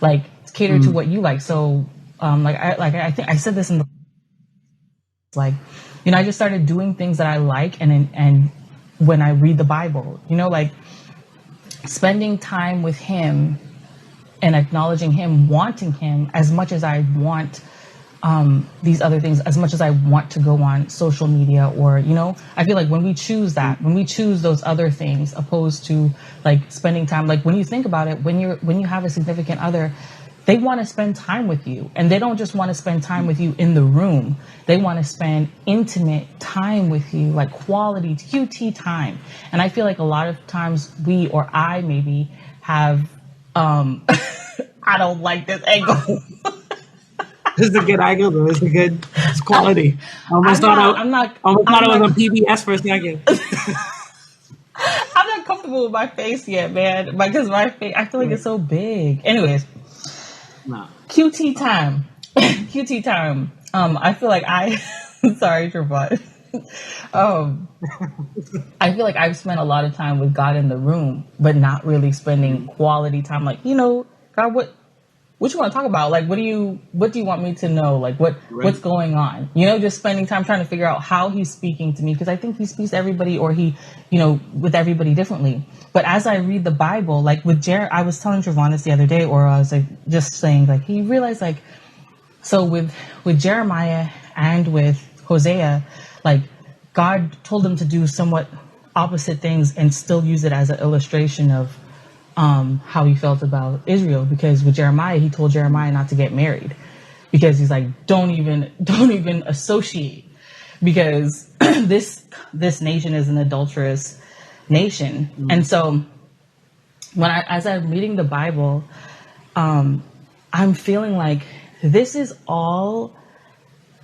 like catered to what you like. So I think I said this in the, like, you know, I just started doing things that I like, and when I read the Bible, you know, like spending time with him and acknowledging him, wanting him as much as I want these other things, as much as I want to go on social media, or, you know, I feel like when we choose that, when we choose those other things opposed to like spending time, like when you think about it, when you have a significant other, they want to spend time with you, and they don't just want to spend time with you in the room. They want to spend intimate time with you, like quality QT time. And I feel like a lot of times we, or I maybe have, I don't like this angle. This is a good angle, though. It's quality. I almost thought it was on PBS for a second. I'm not comfortable with my face yet, man, because my face, I feel like it's so big. Anyways. No. QT time. QT time. I feel like sorry, Trevon. I feel like I've spent a lot of time with God in the room, but not really spending quality time. Like, you know, God, what you want to talk about? Like, what do you want me to know? Like, what's going on? You know, just spending time trying to figure out how he's speaking to me, because I think he speaks to everybody, or he, you know, with everybody differently. But as I read the Bible, like with I was telling Trevon this the other day, or I was like just saying, like, he realized, like, so with Jeremiah and with Hosea, like God told him to do somewhat opposite things and still use it as an illustration of how he felt about Israel. Because with Jeremiah, he told Jeremiah not to get married, because he's like, don't even associate, because this nation is an adulterous nation. And so as I'm reading the Bible, I'm feeling like this is all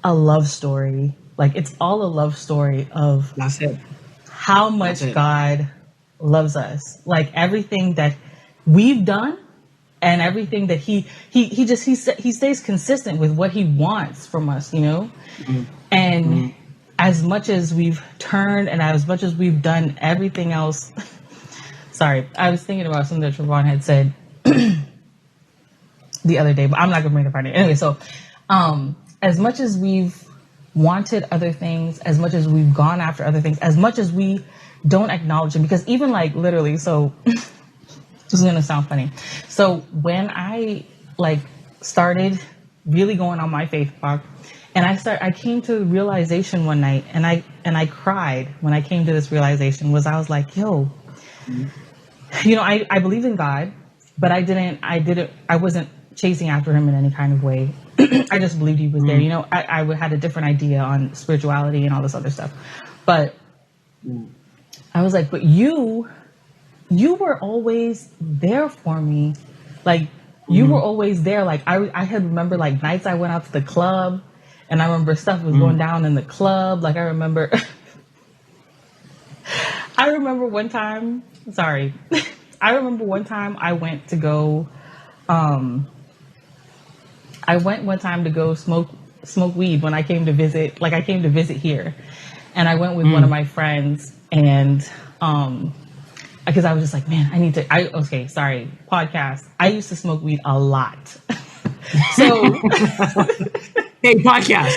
a love story. Like, it's all a love story of That's it. How much God loves us. Like, everything that we've done and everything that he stays consistent with what he wants from us, you know? And as much as we've turned and as much as we've done everything else, sorry, I was thinking about something that Trevon had said the other day, but I'm not going to bring it up right now. Anyway, so as much as we've wanted other things, as much as we've gone after other things, as much as we don't acknowledge him, because even like literally, so this is going to sound funny. So when I like started really going on my faith walk, and I came to the realization one night, and I cried when I came to this realization, was I was like, yo, you know, I believe in God, but I wasn't chasing after him in any kind of way. I just believed he was there. You know, I had a different idea on spirituality and all this other stuff. But I was like, but you were always there for me. Like, you were always there. Like, I had remember like nights I went out to the club, and I remember stuff was going down in the club. Like, I remember one time, I remember one time I went to go, smoke weed when I came to visit. Like, I came to visit here, and I went with one of my friends, and because I was just like, man, podcast. I used to smoke weed a lot. So, hey, podcast.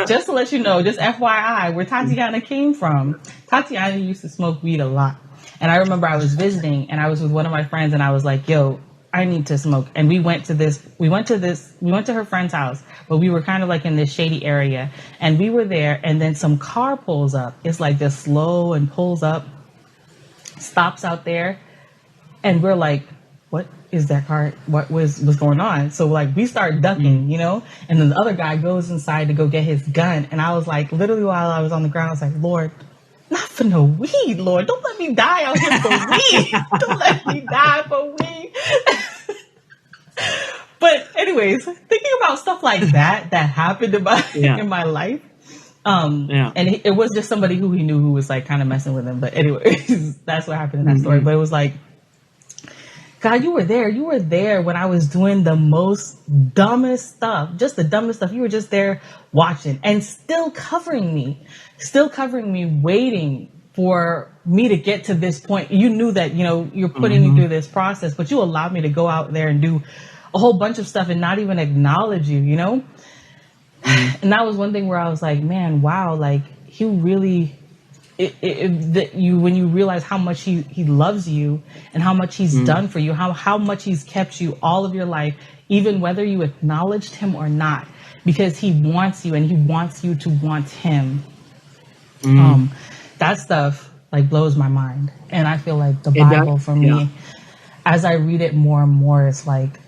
Just to let you know, just FYI, where Tatiana came from, Tatiana used to smoke weed a lot. And I remember I was visiting, and I was with one of my friends, and I was like, yo, I need to smoke. And we went to her friend's house, but we were kind of like in this shady area, and we were there, and then some car pulls up. It's like this slow and pulls up, stops out there, and we're like, what is that car? What was going on? So like we start ducking, you know, and then the other guy goes inside to go get his gun. And I was like, literally while I was on the ground, I was like, Lord, not for no weed, Lord. Don't let me die out here for weed. Don't let me die for weed. But anyways, thinking about stuff like that happened in my in my life. And it was just somebody who he knew who was like kind of messing with him. But anyways, that's what happened in that story. But it was like, God, you were there. You were there when I was doing the most dumbest stuff, just the dumbest stuff. You were just there watching and still covering me, waiting for me to get to this point. You knew that, you know, you're putting me through this process, but you allowed me to go out there and do a whole bunch of stuff and not even acknowledge you, you know? And that was one thing where I was like, man, wow, like he really, when you realize how much he loves you and how much he's done for you, how much he's kept you all of your life, even whether you acknowledged him or not, because he wants you and he wants you to want him. That stuff like blows my mind. And I feel like the Bible for me, as I read it more and more, it's like,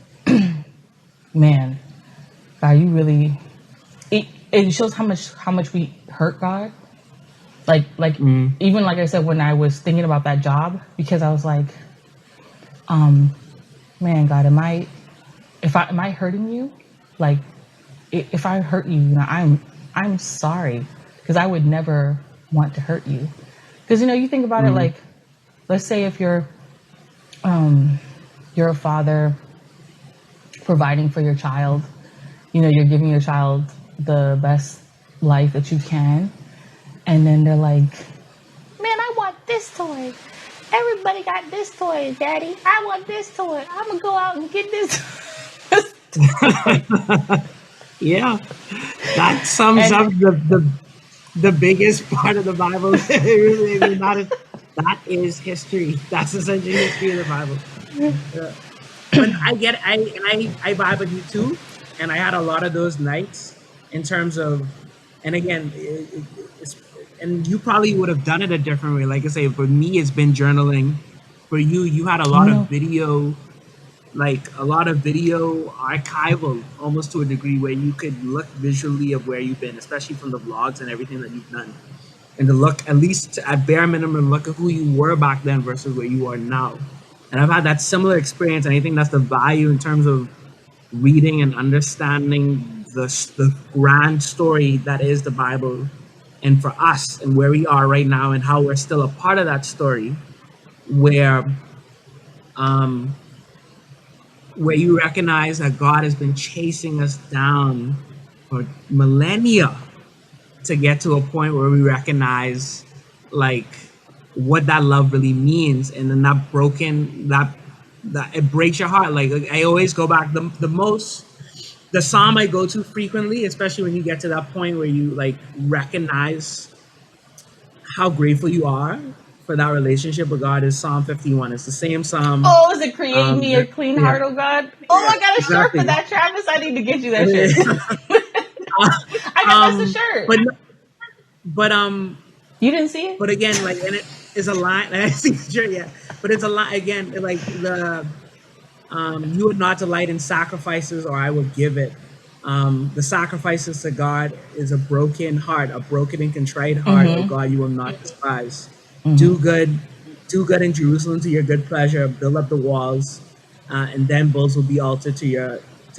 man, God, you really, it shows how much we hurt God. Like even like I said, when I was thinking about that job, because I was like, man, God, am I hurting you? Like, if I hurt you, you know, I'm sorry, because I would never want to hurt you. Because, you know, you think about it, like, let's say if you're a father providing for your child, you know, you're giving your child the best life that you can. And then they're like, man, I want this toy. Everybody got this toy, Daddy. I want this toy. I'm going to go out and get this. Yeah. That sums up the biggest part of the Bible. That is history. That's essentially history of the Bible. But I vibe with you too. And I had a lot of those nights in terms of, and again, and you probably would have done it a different way. Like I say, for me, it's been journaling. For you, you had a lot of video, archival, almost to a degree, where you could look visually of where you've been, especially from the vlogs and everything that you've done. And to look, at least at bare minimum, look at who you were back then versus where you are now. And I've had that similar experience, and I think that's the value in terms of reading and understanding the grand story that is the Bible, and for us and where we are right now and how we're still a part of that story, where you recognize that God has been chasing us down for millennia to get to a point where we recognize like what that love really means, and then that it breaks your heart. Like I always go back, the psalm I go to frequently, especially when you get to that point where you like recognize how grateful you are for that relationship with God, is Psalm 51. It's the same psalm. Oh, is it create me a clean heart, oh God? Oh, I got a shirt for that, Travis. I need to get you that shirt. That's the shirt. But you didn't see it? But again, like, and it is a line. I see the shirt, yeah. But it's a line again, like the you would not delight in sacrifices, or I will give it. The sacrifices to God is a broken heart, a broken and contrite heart. Oh God, you will not despise. Do good in Jerusalem to your good pleasure. Build up the walls, and then bulls will be altered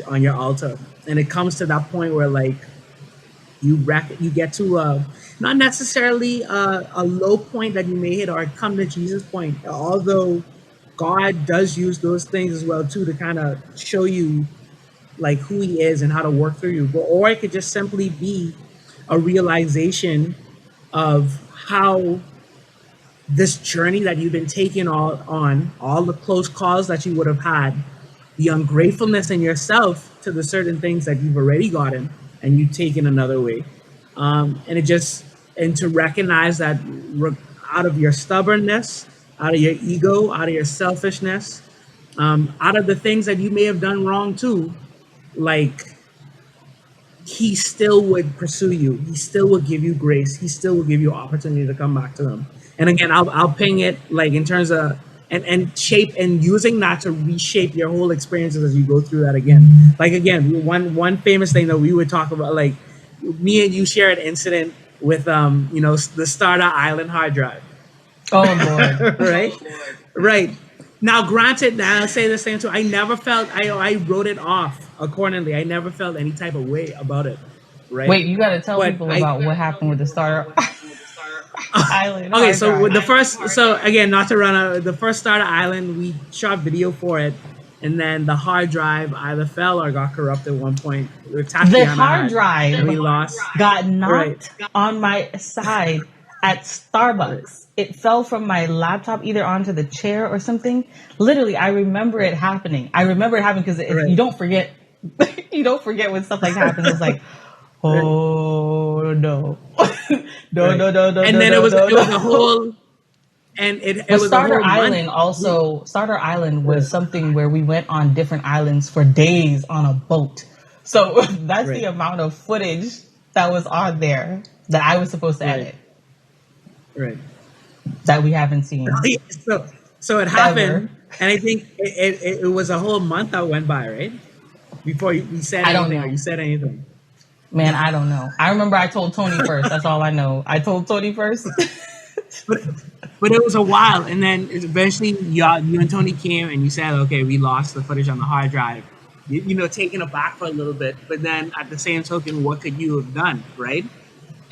on your altar. And it comes to that point where like you get to not necessarily a low point that you may hit, or come to Jesus point, although God does use those things as well too to kind of show you like who he is and how to work through you. Or it could just simply be a realization of how this journey that you've been taking on, all the close calls that you would have had, the ungratefulness in yourself to the certain things that you've already gotten and you've taken another way. And to recognize that out of your stubbornness, out of your ego, out of your selfishness, out of the things that you may have done wrong too, like he still would pursue you. He still will give you grace. He still will give you opportunity to come back to him. And again, I'll ping it like in terms of and shape and using that to reshape your whole experiences as you go through that again. Like again, one famous thing that we would talk about, like me and you share an incident with the Starter Island hard drive. Oh Lord. Right? Oh, Lord. Right. Now granted, I'll say the same too. I never felt I wrote it off accordingly. I never felt any type of way about it, right? Wait, you got to tell people about what happened with the starter island. Okay, so with the first, so again, not to run out, the first starter island, we shot video for it, and then the hard drive either fell or got corrupted at one point. The hard drive we lost. got knocked on my side at Starbucks. It fell from my laptop either onto the chair or something. Literally, I remember it happening. I remember it happening because you don't forget. You don't forget when stuff like that happens. It's like, oh no, no. And then it was a whole. And it was Starter Island also. Starter Island was something where we went on different islands for days on a boat. So that's the amount of footage that was on there that I was supposed to edit. Right. That we haven't seen. So it happened, and I think it was a whole month that went by, right? Before you said anything or you said anything. Man, I don't know. I remember I told Tony first. That's all I know. I told Tony first. But it was a while, and then eventually you and Tony came and you said, okay, we lost the footage on the hard drive. Taken aback for a little bit, but then at the same token, what could you have done, right?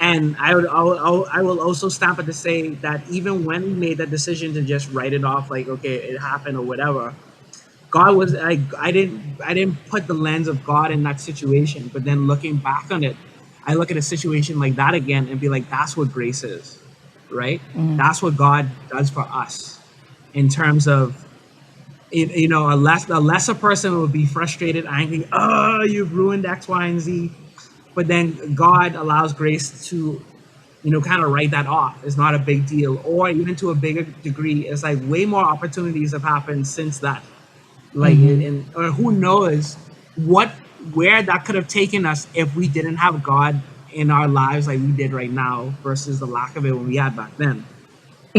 And I will also stamp it to say that even when we made that decision to just write it off, like, okay, it happened or whatever, God was like, I didn't put the lens of God in that situation. But then looking back on it, I look at a situation like that again and be like, that's what grace is, right? Mm-hmm. That's what God does for us in terms of, a lesser person would be frustrated, angry, oh, you've ruined X, Y, and Z. But then God allows grace to, kind of write that off. It's not a big deal. Or even to a bigger degree, it's like way more opportunities have happened since that. Like, or who knows where that could have taken us if we didn't have God in our lives like we did right now versus the lack of it when we had back then.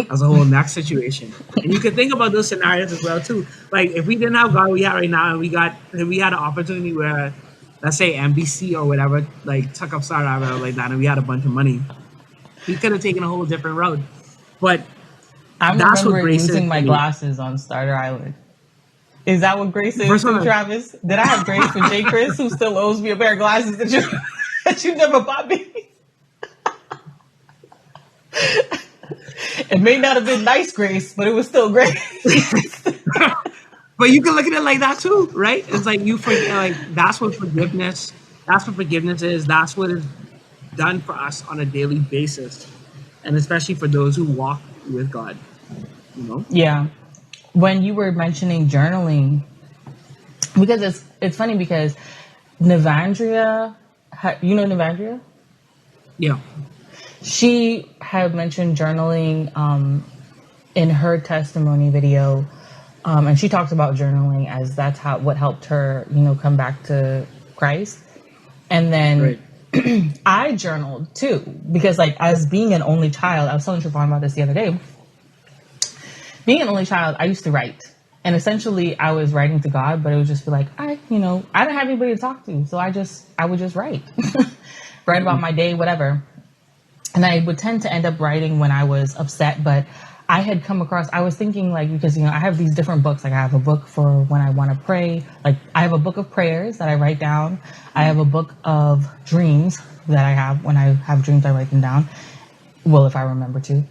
As a whole next situation. And you can think about those scenarios as well too. Like if we didn't have God we have right now and we had an opportunity where, let's say NBC or whatever, like took up Starter Island like that and we had a bunch of money, we could have taken a whole different road. But I remember using my glasses on Starter Island. Is that what grace is for Travis? Did I have grace for J. Chris, who still owes me a pair of glasses that you never bought me? It may not have been nice grace, but it was still grace. But you can look at it like that too, right? It's like you forget, like that's what forgiveness is. That's what is done for us on a daily basis, and especially for those who walk with God. Yeah. When you were mentioning journaling, because it's funny because Navandria, you know Navandria? Yeah. She had mentioned journaling in her testimony video, and she talks about journaling as that's what helped her, come back to Christ. And then I journaled too, because like as being an only child, I was telling Trevon about this the other day. Being an only child, I used to write, and essentially I was writing to God, but it would just be like I don't have anybody to talk to, so I would just write, write about my day, whatever. And I would tend to end up writing when I was upset, but I had come across, I was thinking like, because, I have these different books. Like I have a book for when I want to pray. Like I have a book of prayers that I write down. I have a book of dreams that I have. When I have dreams, I write them down. Well, if I remember to.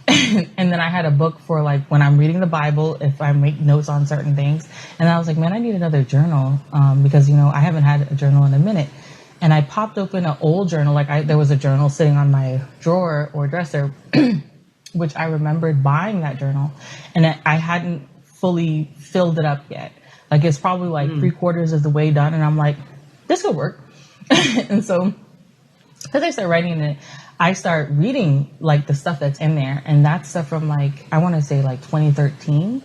And then I had a book for like when I'm reading the Bible, if I make notes on certain things. And I was like, man, I need another journal because, I haven't had a journal in a minute. And I popped open an old journal. Like there was a journal sitting on my drawer or dresser, which I remembered buying that journal. And I hadn't fully filled it up yet. Like it's probably like 3/4 of the way done. And I'm like, this could work. And so, because I started writing in it, I start reading like the stuff that's in there. And that's stuff from like, I want to say like 2013.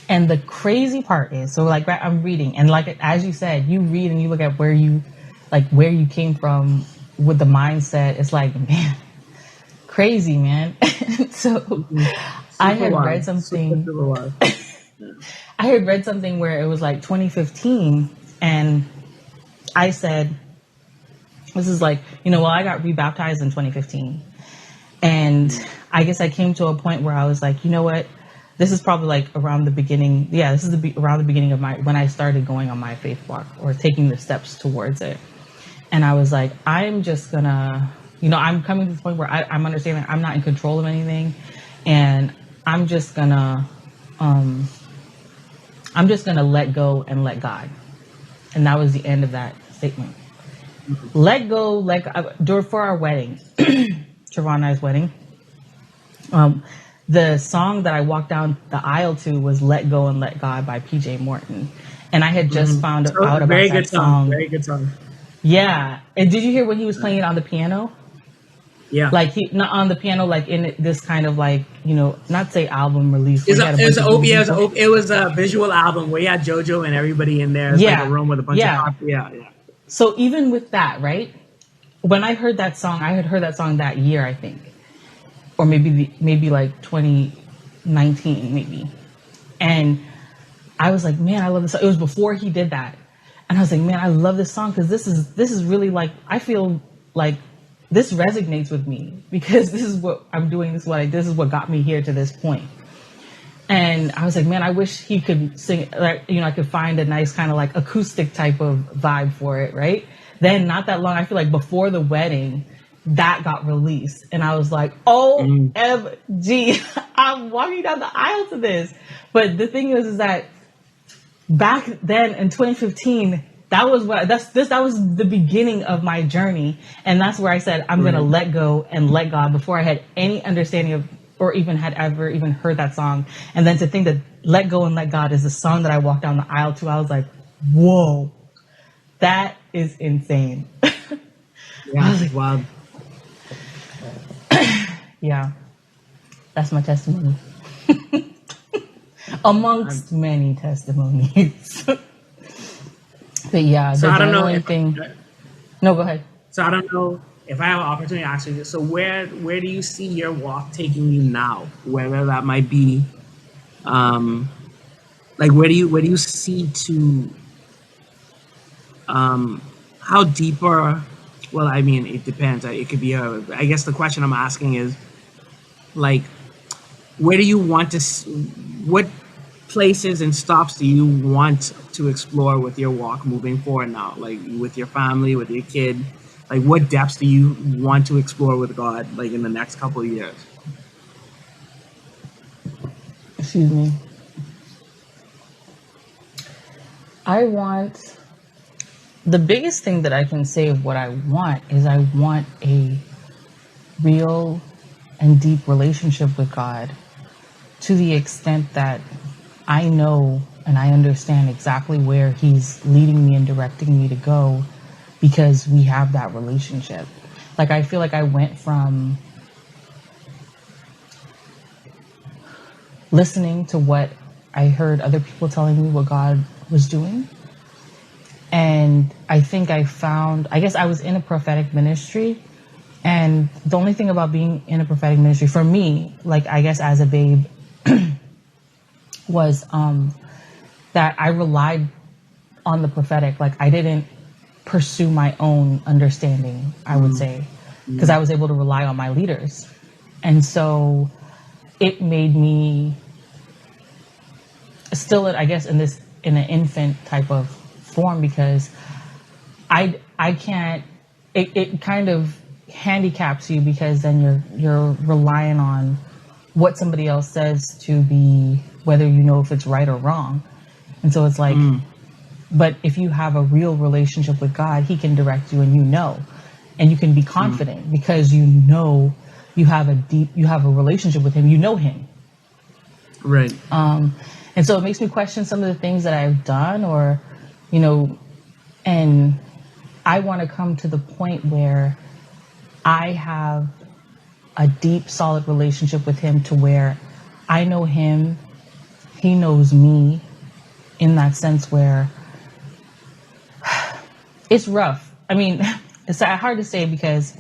And the crazy part is, so like I'm reading, and like as you said, you read and you look at where you came from with the mindset. It's like, man, crazy, man. So I had read something. I had read something where it was like 2015, and I said, this is like, I got rebaptized in 2015, and I guess I came to a point where I was like, you know what? this is probably like around the beginning. Yeah, this is around the beginning of when I started going on my faith walk or taking the steps towards it. And I was like, I'm just gonna, I'm coming to the point where I'm understanding I'm not in control of anything, and I'm just gonna let go and let God. And that was the end of that statement. Let go, for our wedding, Trevon and I's wedding. The song that I walked down the aisle to was "Let Go and Let God" by PJ Morton, and I had just found out about that song. Very good song. Yeah, and did you hear when he was playing it on the piano? Yeah, like he not on the piano, like in this kind of like not say album release. It was a visual album where he had JoJo and everybody in there. It's like a room with a bunch of yeah. So even with that, right? When I heard that song, I had heard that song that year, I think, or maybe like 2019, maybe, and I was like, man, I love this song. It was before he did that, and I was like, man, I love this song because this is really like, I feel like this resonates with me because this is what I'm doing. This is what got me here to this point. And I was like, man, I wish he could sing, like, I could find a nice kind of like acoustic type of vibe for it, right? Then not that long, I feel like before the wedding, that got released. And I was like, OMG, I'm walking down the aisle to this. But the thing is that back then in 2015, that was the beginning of my journey. And that's where I said, I'm going to let go and let God, before I had any understanding of, or even had ever even heard that song. And then to think that "Let Go and Let God" is the song that I walked down the aisle to, I was like, whoa, that is insane. Yeah, like, wow. Yeah, that's my testimony. Amongst many testimonies. But yeah, so I don't know No, go ahead. So I don't know if I have an opportunity to ask you this. So where do you see your walk taking you now? Whether that might be, like where do you see to, how deeper? Well, I mean, it depends. It could be I guess the question I'm asking is, like, where do you want to? What places and stops do you want to explore with your walk moving forward now? Like with your family, with your kid, like what depths do you want to explore with God, like in the next couple of years? Excuse me. The biggest thing that I can say of what I want is I want a real and deep relationship with God, to the extent that I know and I understand exactly where He's leading me and directing me to go, because we have that relationship. Like, I feel like I went from listening to what I heard other people telling me what God was doing. And I think I guess I was in a prophetic ministry. And the only thing about being in a prophetic ministry for me, like, I guess as a babe, was that I relied on the prophetic. Like, I didn't pursue my own understanding, I would say, because I was able to rely on my leaders. And so it made me still, I guess, in an infant type of form, because I can't, it kind of handicaps you, because then you're relying on what somebody else says to be, whether you know if it's right or wrong. And so it's like, but if you have a real relationship with God, He can direct you, and and you can be confident because you know you have a relationship with Him, you know Him. Right. And so it makes me question some of the things that I've done, or, and I want to come to the point where I have a deep, solid relationship with Him, to where I know Him, He knows me, in that sense where it's rough. I mean, it's hard to say, because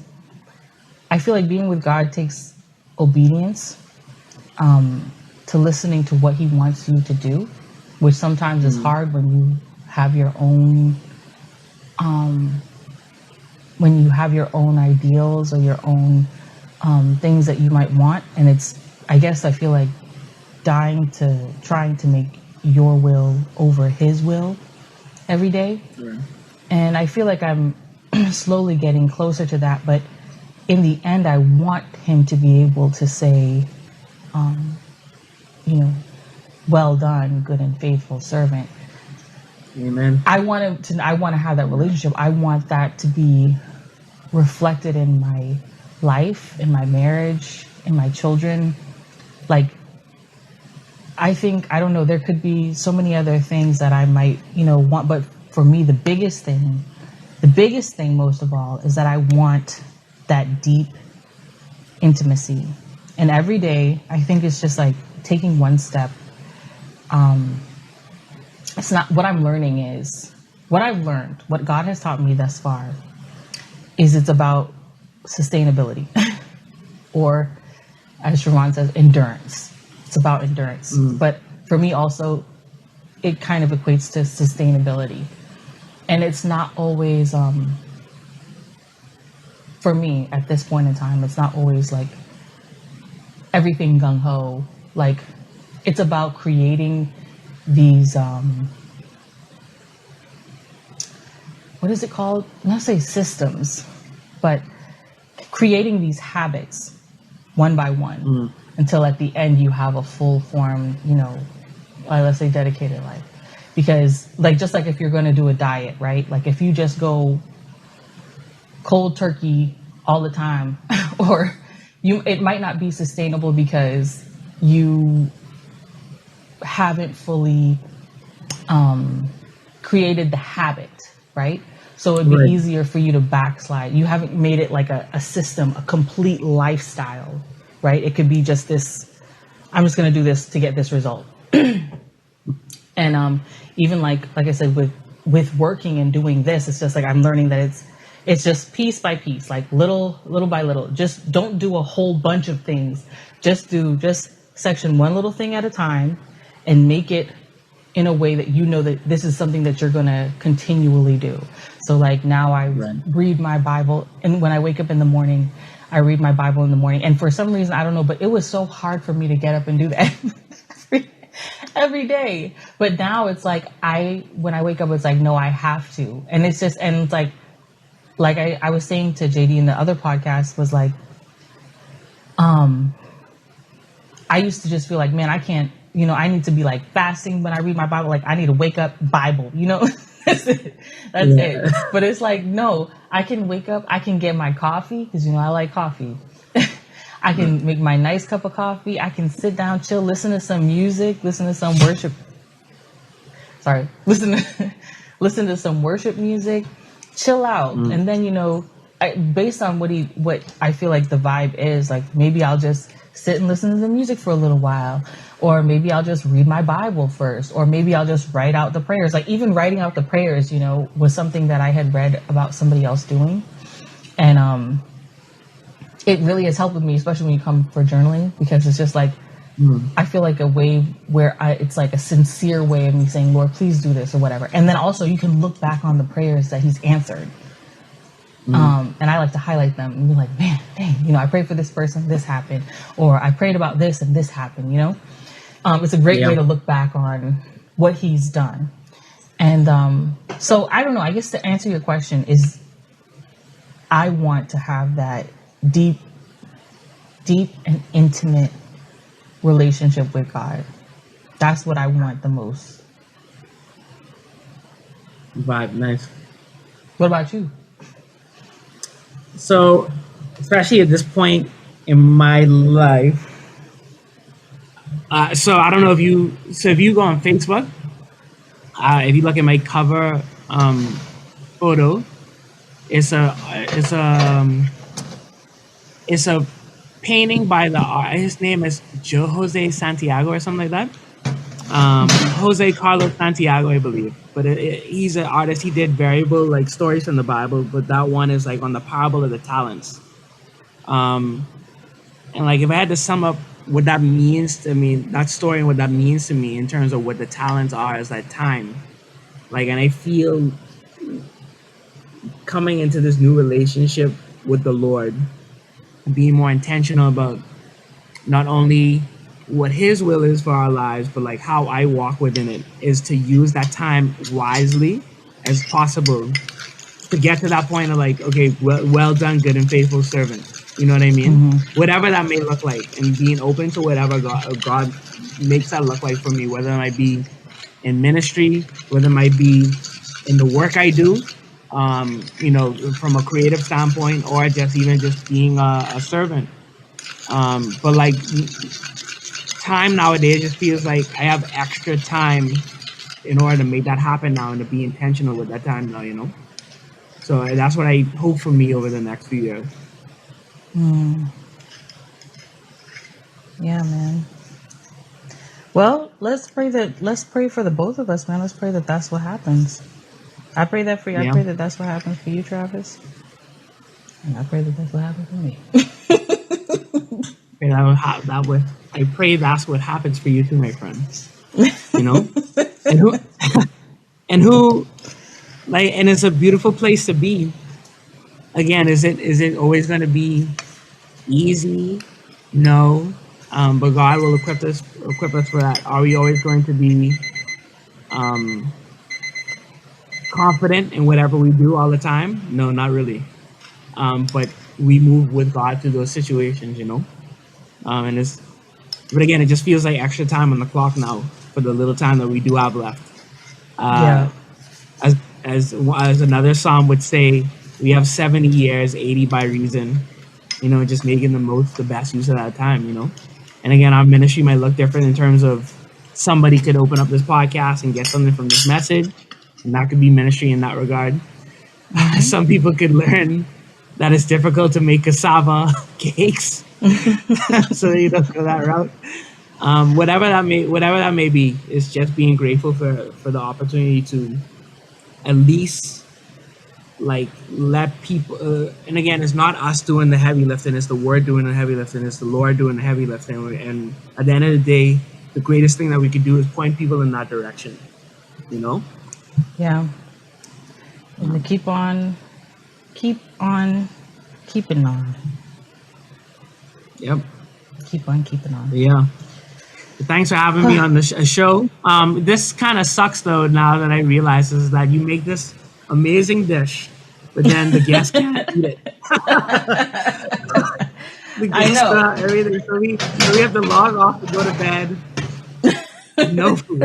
I feel like being with God takes obedience, to listening to what He wants you to do, which sometimes is hard when you have your own, ideals or your own things that you might want. And I feel like trying to make your will over his will every day. Right. And I feel like I'm slowly getting closer to that. But in the end, I want him to be able to say, you know, well done, good and faithful servant. Amen. I want to have that relationship. I want that to be reflected in my life, in my marriage, in my children. Like, I don't know, there could be so many other things that I might, want, but for me, the biggest thing most of all is that I want that deep intimacy. And every day, I think it's just like taking one step. It's not what I'm learning is what I've learned, what God has taught me thus far is it's about sustainability or, as Sharon says, endurance. It's about endurance. But for me also, it kind of equates to sustainability. And it's not always, for me at this point in time, it's not always like everything gung-ho. Like, it's about creating these, what is it called? I'm not say systems, but creating these habits one by one until at the end you have a full formed, let's say dedicated life. Because just like if you're going to do a diet, right? Like if you just go cold turkey all the time, or it might not be sustainable because you haven't fully created the habit, right? So it'd be easier for you to backslide. You haven't made it like a system, a complete lifestyle, right? It could be just this, I'm just going to do this to get this result. And even like I said, with working and doing this, it's just like I'm learning that it's just piece by piece, like little by little. Just don't do a whole bunch of things. Just section one little thing at a time and make it in a way that that this is something that you're going to continually do. So like now I read my Bible, and when I wake up in the morning, I read my Bible in the morning. And for some reason, I don't know, but it was so hard for me to get up and do that every day. But now it's like when I wake up, it's like, no, I have to. And it's just, and it's like I was saying to JD in the other podcast was like, I used to just feel like, man, I can't, I need to be like fasting when I read my Bible. Like I need to wake up Bible, that's it. That's it. But it's like, no, I can wake up. I can get my coffee because, I like coffee. I can make my nice cup of coffee. I can sit down, chill, listen to some music, listen to some worship. Sorry. Listen to some worship music, chill out. And then, based on what I feel like the vibe is, like maybe I'll just sit and listen to the music for a little while, or maybe I'll just read my Bible first, or maybe I'll just write out the prayers. Like even writing out the prayers, was something that I had read about somebody else doing. And it really has helped with me, especially when you come for journaling, because it's just like, I feel like a way where it's like a sincere way of me saying, Lord, please do this or whatever. And then also you can look back on the prayers that he's answered. And I like to highlight them and be like, man, dang, I prayed for this person, this happened, or I prayed about this and this happened, it's a great way to look back on what he's done. And so I don't know, I guess to answer your question is I want to have that deep and intimate relationship with God. That's what I want the most. Vibe, nice. What about you? So, especially at this point in my life, so I don't know if you go on Facebook, if you look at my cover photo, it's a painting by his name is Jose Santiago or something like that. Jose Carlos Santiago, I believe. But he's an artist. He did variable like stories from the Bible, but that one is like on the parable of the talents. And like if I had to sum up what that means to me, that story and what that means to me in terms of what the talents are is that time. Like, and I feel coming into this new relationship with the Lord, being more intentional about not only what His will is for our lives, but like how I walk within it is to use that time wisely as possible to get to that point of like, okay, well done, good and faithful servant. You know what I mean? Mm-hmm. Whatever that may look like, and being open to whatever God makes that look like for me, whether it might be in ministry, whether it might be in the work I do, from a creative standpoint, or just even just being a servant. But like time nowadays just feels like I have extra time in order to make that happen now and to be intentional with that time now. So that's what I hope for me over the next few years. Yeah, man. Well, let's pray for the both of us, man. Let's pray that that's what happens. I pray that for you. Yeah. I pray that that's what happens for you, Travis. And I pray that that's what happens for me. I pray that's what happens for you too, my friend. And it's a beautiful place to be. Again, is it always going to be easy? No. But God will equip us for that. Are we always going to be confident in whatever we do all the time? No, not really. But we move with God through those situations, but again, it just feels like extra time on the clock now for the little time that we do have left. As another psalm would say, we have 70 years, 80 by reason, just making the best use of that time, And again, our ministry might look different in terms of somebody could open up this podcast and get something from this message, and that could be ministry in that regard. Mm-hmm. Some people could learn that it's difficult to make cassava cakes, so they don't go that route. Whatever that may be, it's just being grateful for the opportunity to at least like let people. And again, it's not us doing the heavy lifting; it's the Word doing the heavy lifting. It's the Lord doing the heavy lifting. And at the end of the day, the greatest thing that we could do is point people in that direction. Yeah. And to keep on keeping on. Yep. Keep on keeping on. Yeah. Thanks for having me on the show. This kind of sucks though. Now that I realize is that you make this amazing dish, but then the guests can't eat it. I know. Everything. So we have to log off to go to bed. No food.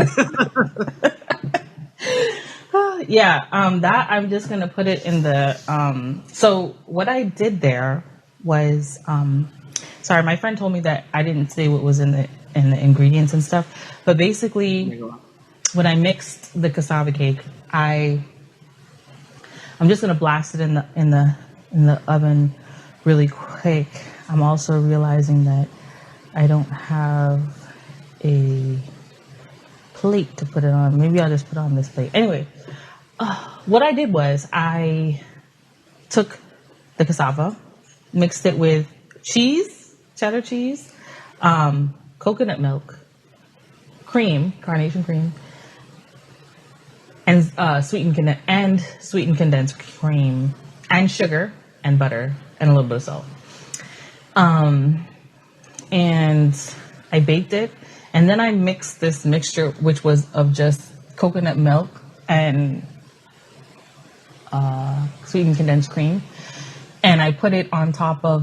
Yeah, that I'm just gonna put it in the so what I did there was sorry, my friend told me that I didn't say what was in the ingredients and stuff, but basically when I mixed the cassava cake, I'm just gonna blast it in the oven really quick. I'm also realizing that I don't have a plate to put it on. Maybe I'll just put it on this plate. Anyway, what I did was I took the cassava, mixed it with cheese, cheddar cheese, coconut milk, cream, carnation cream, and sweetened condensed cream, and sugar and butter and a little bit of salt. And I baked it. And then I mixed this mixture, which was of just coconut milk and sweetened condensed cream. And I put it on top of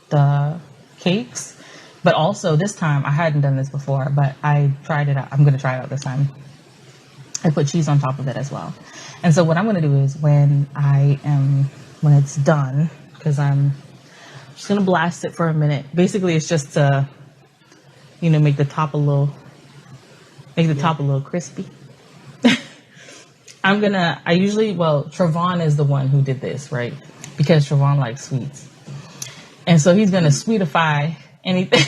the cakes. But also this time, I hadn't done this before, but I tried it out. I'm going to try it out this time. I put cheese on top of it as well. And so what I'm going to do is when it's done, because I'm just going to blast it for a minute. Basically, it's just to make the top a little crispy. Trevon is the one who did this, right? Because Trevon likes sweets. And so he's going to sweetify anything.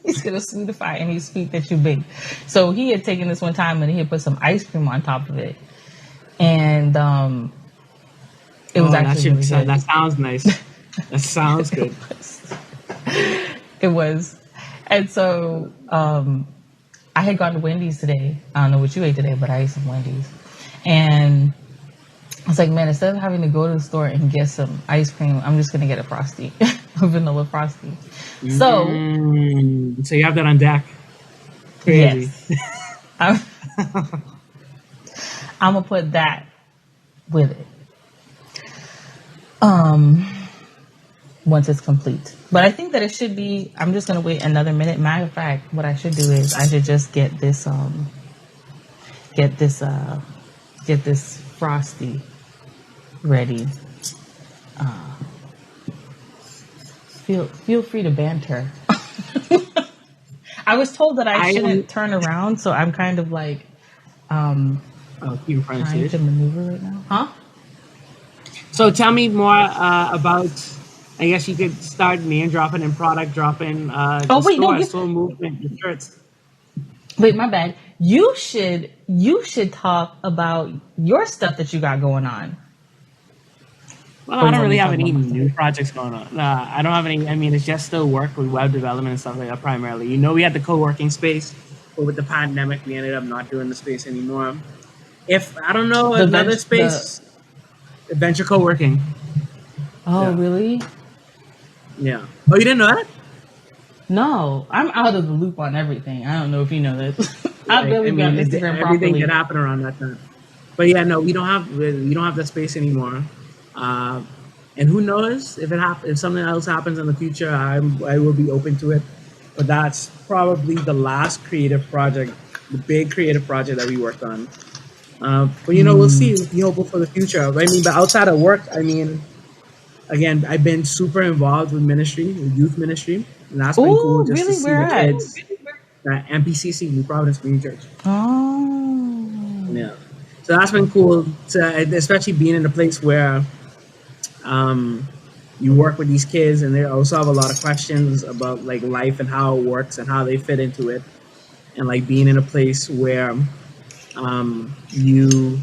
He's going to sweetify any sweet that you bake. So he had taken this one time and he had put some ice cream on top of it. And it was actually really good. That sounds nice. That sounds good. It was. And so I had gone to Wendy's today. I don't know what you ate today, but I ate some Wendy's. And I was like, man, instead of having to go to the store and get some ice cream, I'm just going to get a Frosty. a vanilla frosty. So you have that on deck. Crazy. Yes. I'm gonna put that with it. Once it's complete. But I think that it should be, I'm just gonna wait another minute. Matter of fact, what I should do is I should just get this frosty ready. Feel free to banter. I was told that I shouldn't turn around, so I'm kind of like trying to maneuver right now. Huh? So tell me more about. I guess you could start name dropping and product dropping. Store movement, the shirts. Wait, my bad. You should talk about your stuff that you got going on. Well, I don't really have any new projects going on. I don't have any. I mean, it's just still work with web development and stuff like that primarily. You know, we had the co-working space, but with the pandemic, we ended up not doing the space anymore. Another space, adventure co-working. Oh, yeah. Really? Yeah. Oh, you didn't know that? No, I'm out of the loop on everything. I don't know if you know that. I've really got Instagram properly. Everything that happened around that time. But yeah, no, we don't have that space anymore. And who knows if something else happens in the future, I will be open to it. But that's probably the last creative project, the big creative project that we worked on. But we'll see. Be hopeful for the future. I mean, but outside of work, I mean, again, I've been super involved with ministry, with youth ministry, and that's been cool just to see the kids. MPCC, New Providence Community Church. Oh. Yeah. So that's been cool, especially being in a place where you work with these kids, and they also have a lot of questions about like life and how it works and how they fit into it, and like being in a place where you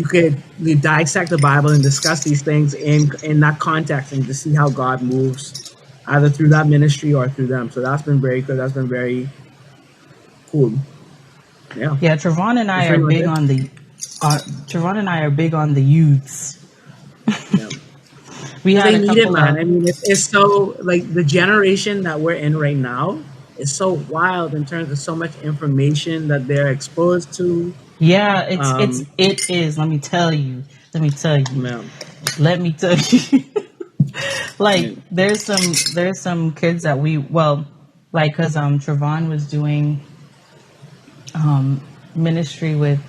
could dissect the Bible and discuss these things in that context and to see how God moves either through that ministry or through them. So that's been very good. That's been very cool. Yeah. Yeah, Trevon and I are big on the youths. Yeah. They need it, man. I mean, it's so like the generation that we're in right now is so wild in terms of so much information that they're exposed to. Yeah, it is. Let me tell you. Man. Let me tell you. Like there's some kids that because Trevon was doing ministry with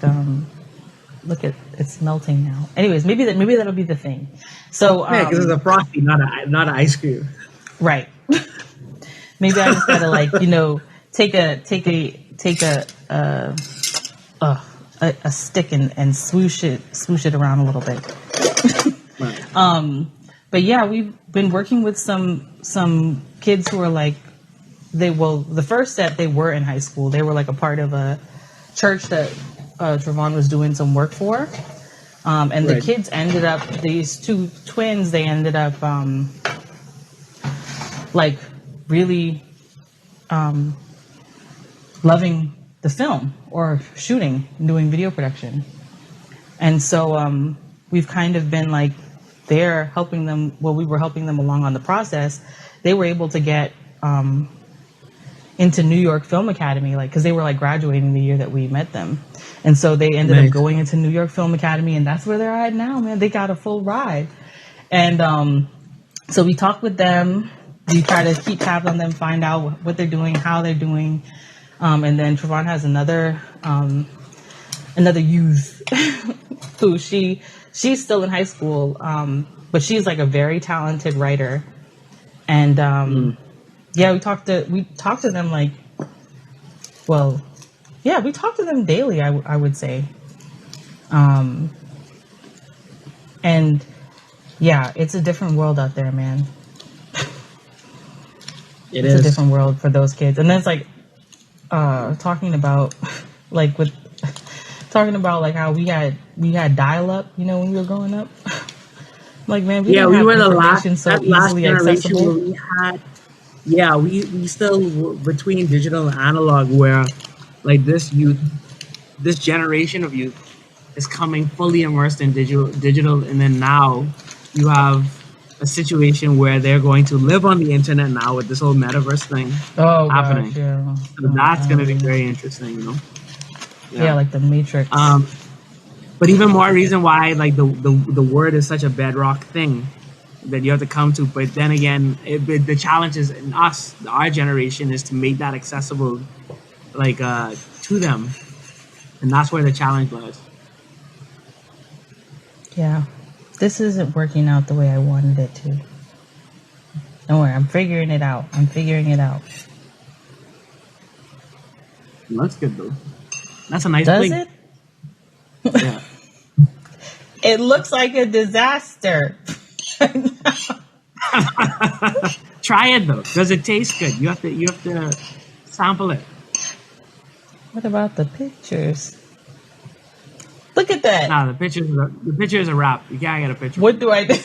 look at it's melting now. Anyways, maybe that'll be the thing. So because it's a frosty, not an ice cream. Right. Maybe I just gotta take a stick and swoosh it around a little bit. Right. But yeah, we've been working with some kids who are like the first set they were in high school. They were like a part of a church that Trevon was doing some work for. And right. The kids ended up, these two twins, they ended up like really loving the film or shooting, doing video production. And so we've kind of been like there helping them. Well, we were helping them along on the process. They were able to get into New York Film Academy, like, because they were like graduating the year that we met them. And so they ended up going into New York Film Academy, and that's where they're at now, man. They got a full ride. And so we talk with them. We try to keep tabs on them, find out what they're doing, how they're doing. And then Trevon has another youth who she's still in high school, but she's like a very talented writer. And yeah, we talk to them like, well, yeah, we talk to them daily, I would say. And yeah, it's a different world out there, man. It's a different world for those kids. And then it's like talking about how we had dial up, when we were growing up. Like, man, we were the last generation accessible. Where we had. Yeah, we still between digital and analog, where like this generation of youth is coming fully immersed in digital, and then now you have a situation where they're going to live on the internet now with this whole metaverse thing happening. Gosh, yeah. So that's going to be very interesting, you know. Yeah, like the Matrix. But even more reason why like the word is such a bedrock thing that you have to come to. But then again, the challenge is in us, our generation, is to make that accessible, like to them, and that's where the challenge lies. Yeah, this isn't working out the way I wanted it to. Don't worry, I'm figuring it out. That's good though. That's a nice Does plate. it? Yeah. It looks like a disaster. Try it though. Does it taste good? You have to sample it. What about the pictures? Look at that. Nah, the picture is a wrap. You can't get a picture. What do I do?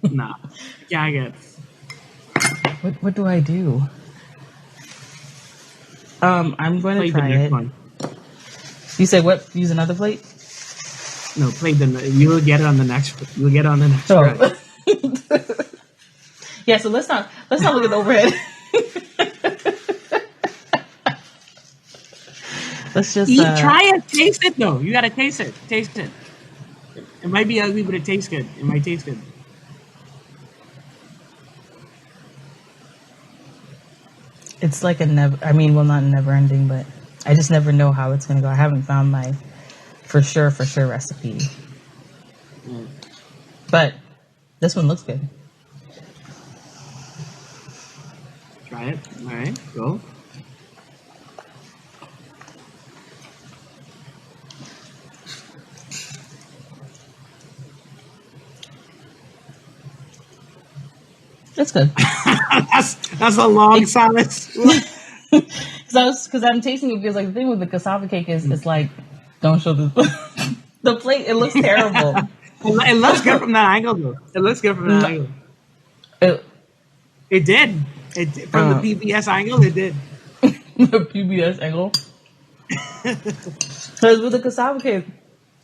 Nah, you can't get. What do I do? I'm going to try it. One. You say what? Use another plate? No, plate. You will get it on the next. You'll get it on the next. Oh. Yeah. So let's not look at the overhead. Let's just try it. Taste it though. You gotta taste it. Taste it. It might be ugly, but it tastes good. It might taste good. It's like a never. I mean, well, not never ending, but I just never know how it's gonna go. I haven't found my for sure recipe. But this one looks good. Try it. All right, go. It's good. that's a long silence. Because I'm tasting it because like the thing with the cassava cake is it's like don't show the plate. It looks terrible. It looks good from that angle though. It looks good from that angle. It did. From the PBS angle. It did. The PBS angle. Because with the cassava cake,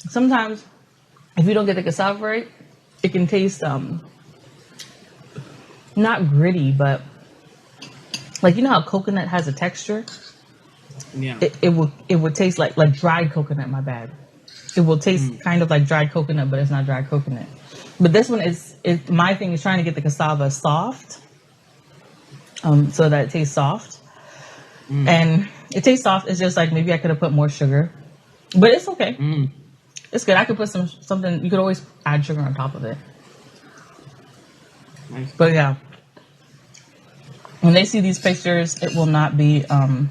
sometimes if you don't get the cassava right, it can taste not gritty, but like you know how coconut has a texture. Yeah. It would taste like dried coconut. My bad. It will taste kind of like dried coconut, but it's not dried coconut. But this one is my thing is trying to get the cassava soft, so that it tastes soft, and it tastes soft. It's just like maybe I could have put more sugar, but it's okay. It's good. I could put something. You could always add sugar on top of it. Nice. But yeah. When they see these pictures, it will not be that.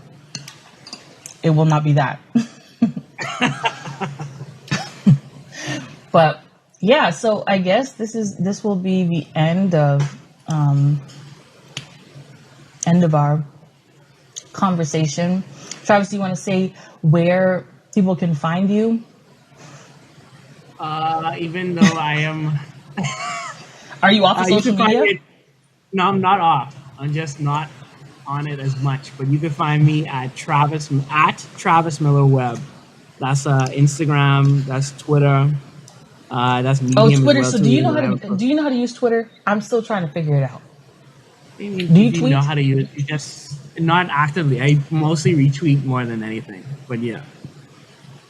But yeah, so I guess this will be the end of our conversation. Travis, do you want to say where people can find you? Even though I am Are you off of social media? No, I'm not off. I'm just not on it as much. But you can find me at Travis Miller Web. That's Instagram. That's Twitter. That's Medium. Oh, Twitter. So do you know how to use Twitter? I'm still trying to figure it out. Do you tweet? Know how to use it? Just not actively. I mostly retweet more than anything. But yeah,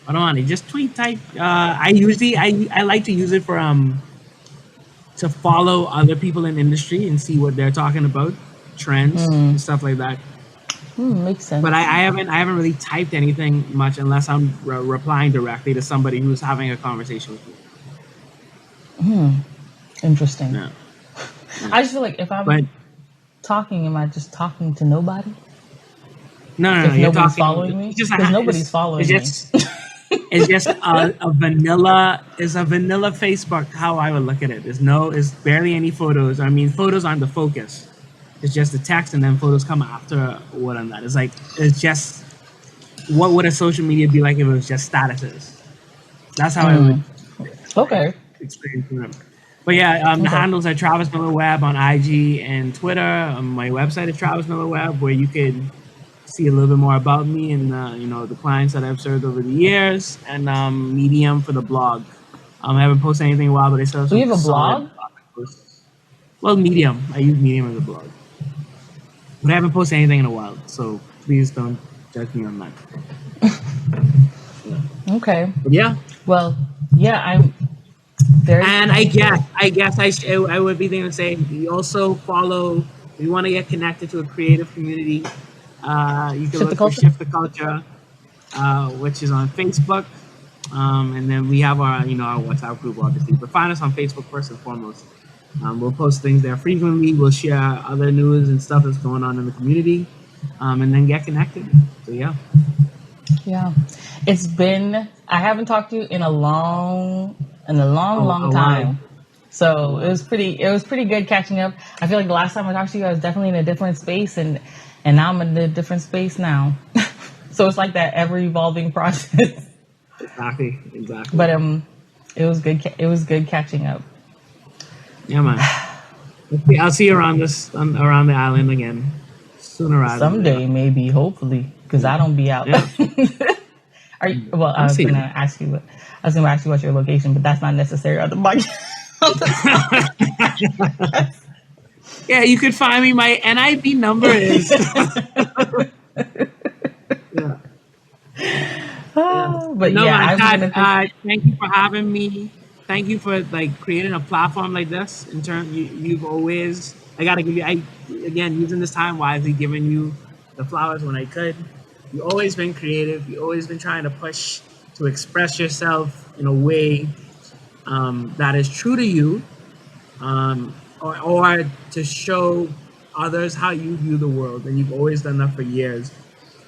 I don't want to just tweet type. I like to use it for to follow other people in the industry and see what they're talking about, trends and stuff like that. Makes sense. But I haven't really typed anything much unless I'm replying directly to somebody who's having a conversation with me. Interesting. Yeah. I just feel like if I'm talking, am I just talking to nobody? No. Nobody's following me. Because nobody's following me. It's just a vanilla. It's a vanilla Facebook. How I would look at it. It's barely any photos. I mean, photos aren't the focus. It's just the text, and then photos come after what on that. It's just what would a social media be like if it was just statuses? That's how I would experience them. But yeah, the handles are Travis Miller Web on IG and Twitter. My website is Travis Miller Web, where you can see a little bit more about me and the clients that I've served over the years, and Medium for the blog. I haven't posted anything in a while, but I still have some. You have a blog? Well, Medium. I use Medium as a blog. But I haven't posted anything in a while, so please don't judge me on that. Yeah. Okay. But yeah. Well, yeah, I'm very. And I guess I would be thinking to say, you also follow. If you want to get connected to a creative community, you can look for Shift the Culture, which is on Facebook. And then we have our WhatsApp group, obviously. But find us on Facebook first and foremost. We'll post things there frequently. We'll share other news and stuff that's going on in the community, and then get connected. So yeah. Yeah, it's been. I haven't talked to you in a long time. So it was pretty good catching up. I feel like the last time I talked to you, I was definitely in a different space, and now I'm in a different space now. So it's like that ever evolving process. Exactly. But it was good. It was good catching up. Yeah, man. I'll see you around the island again sooner rather someday, maybe, hopefully, because I don't be out. Yeah. I was going to ask you what's your location, but that's not necessary on the podcast. Yeah, you could find me. My NIB number is. Yeah. But no, man, thank you for having me. Thank you for creating a platform like this. In turn, you've always. I gotta give you. Using this time wisely, giving you the flowers when I could. You've always been creative. You've always been trying to push to express yourself in a way that is true to you, or to show others how you view the world. And you've always done that for years.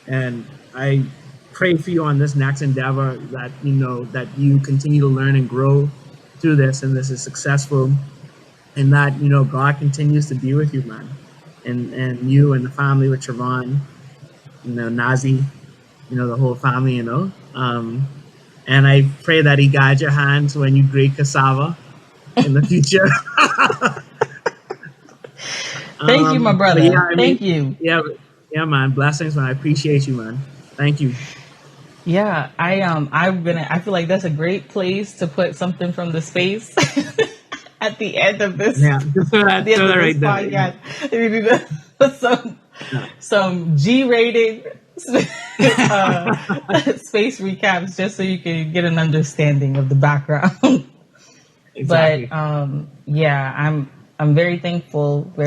And I pray for you on this next endeavor that you continue to learn and grow through this, and this is successful, and that God continues to be with you, man, and you and the family with Trevon, Nazi, the whole family, and I pray that He guides your hands when you grate cassava in the future. Thank you, my brother. Thank you. Yeah, man. Blessings, man. I appreciate you, man. Thank you. Yeah, I feel like that's a great place to put something from the space at the end of this. Yeah, just right podcast. Some G-rated space recaps, just so you can get an understanding of the background. Exactly. But yeah, I'm very thankful for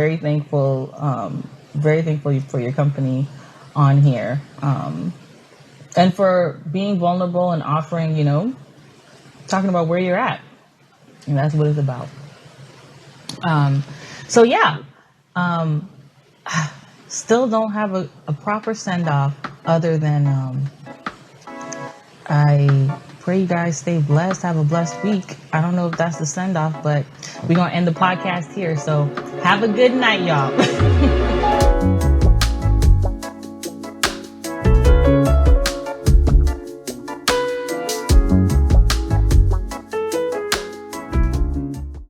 your company on here. And for being vulnerable and offering, talking about where you're at. And that's what it's about. So yeah, still don't have a proper send-off other than I pray you guys stay blessed, have a blessed week. I don't know if that's the send-off, but we're going to end the podcast here. So have a good night, y'all.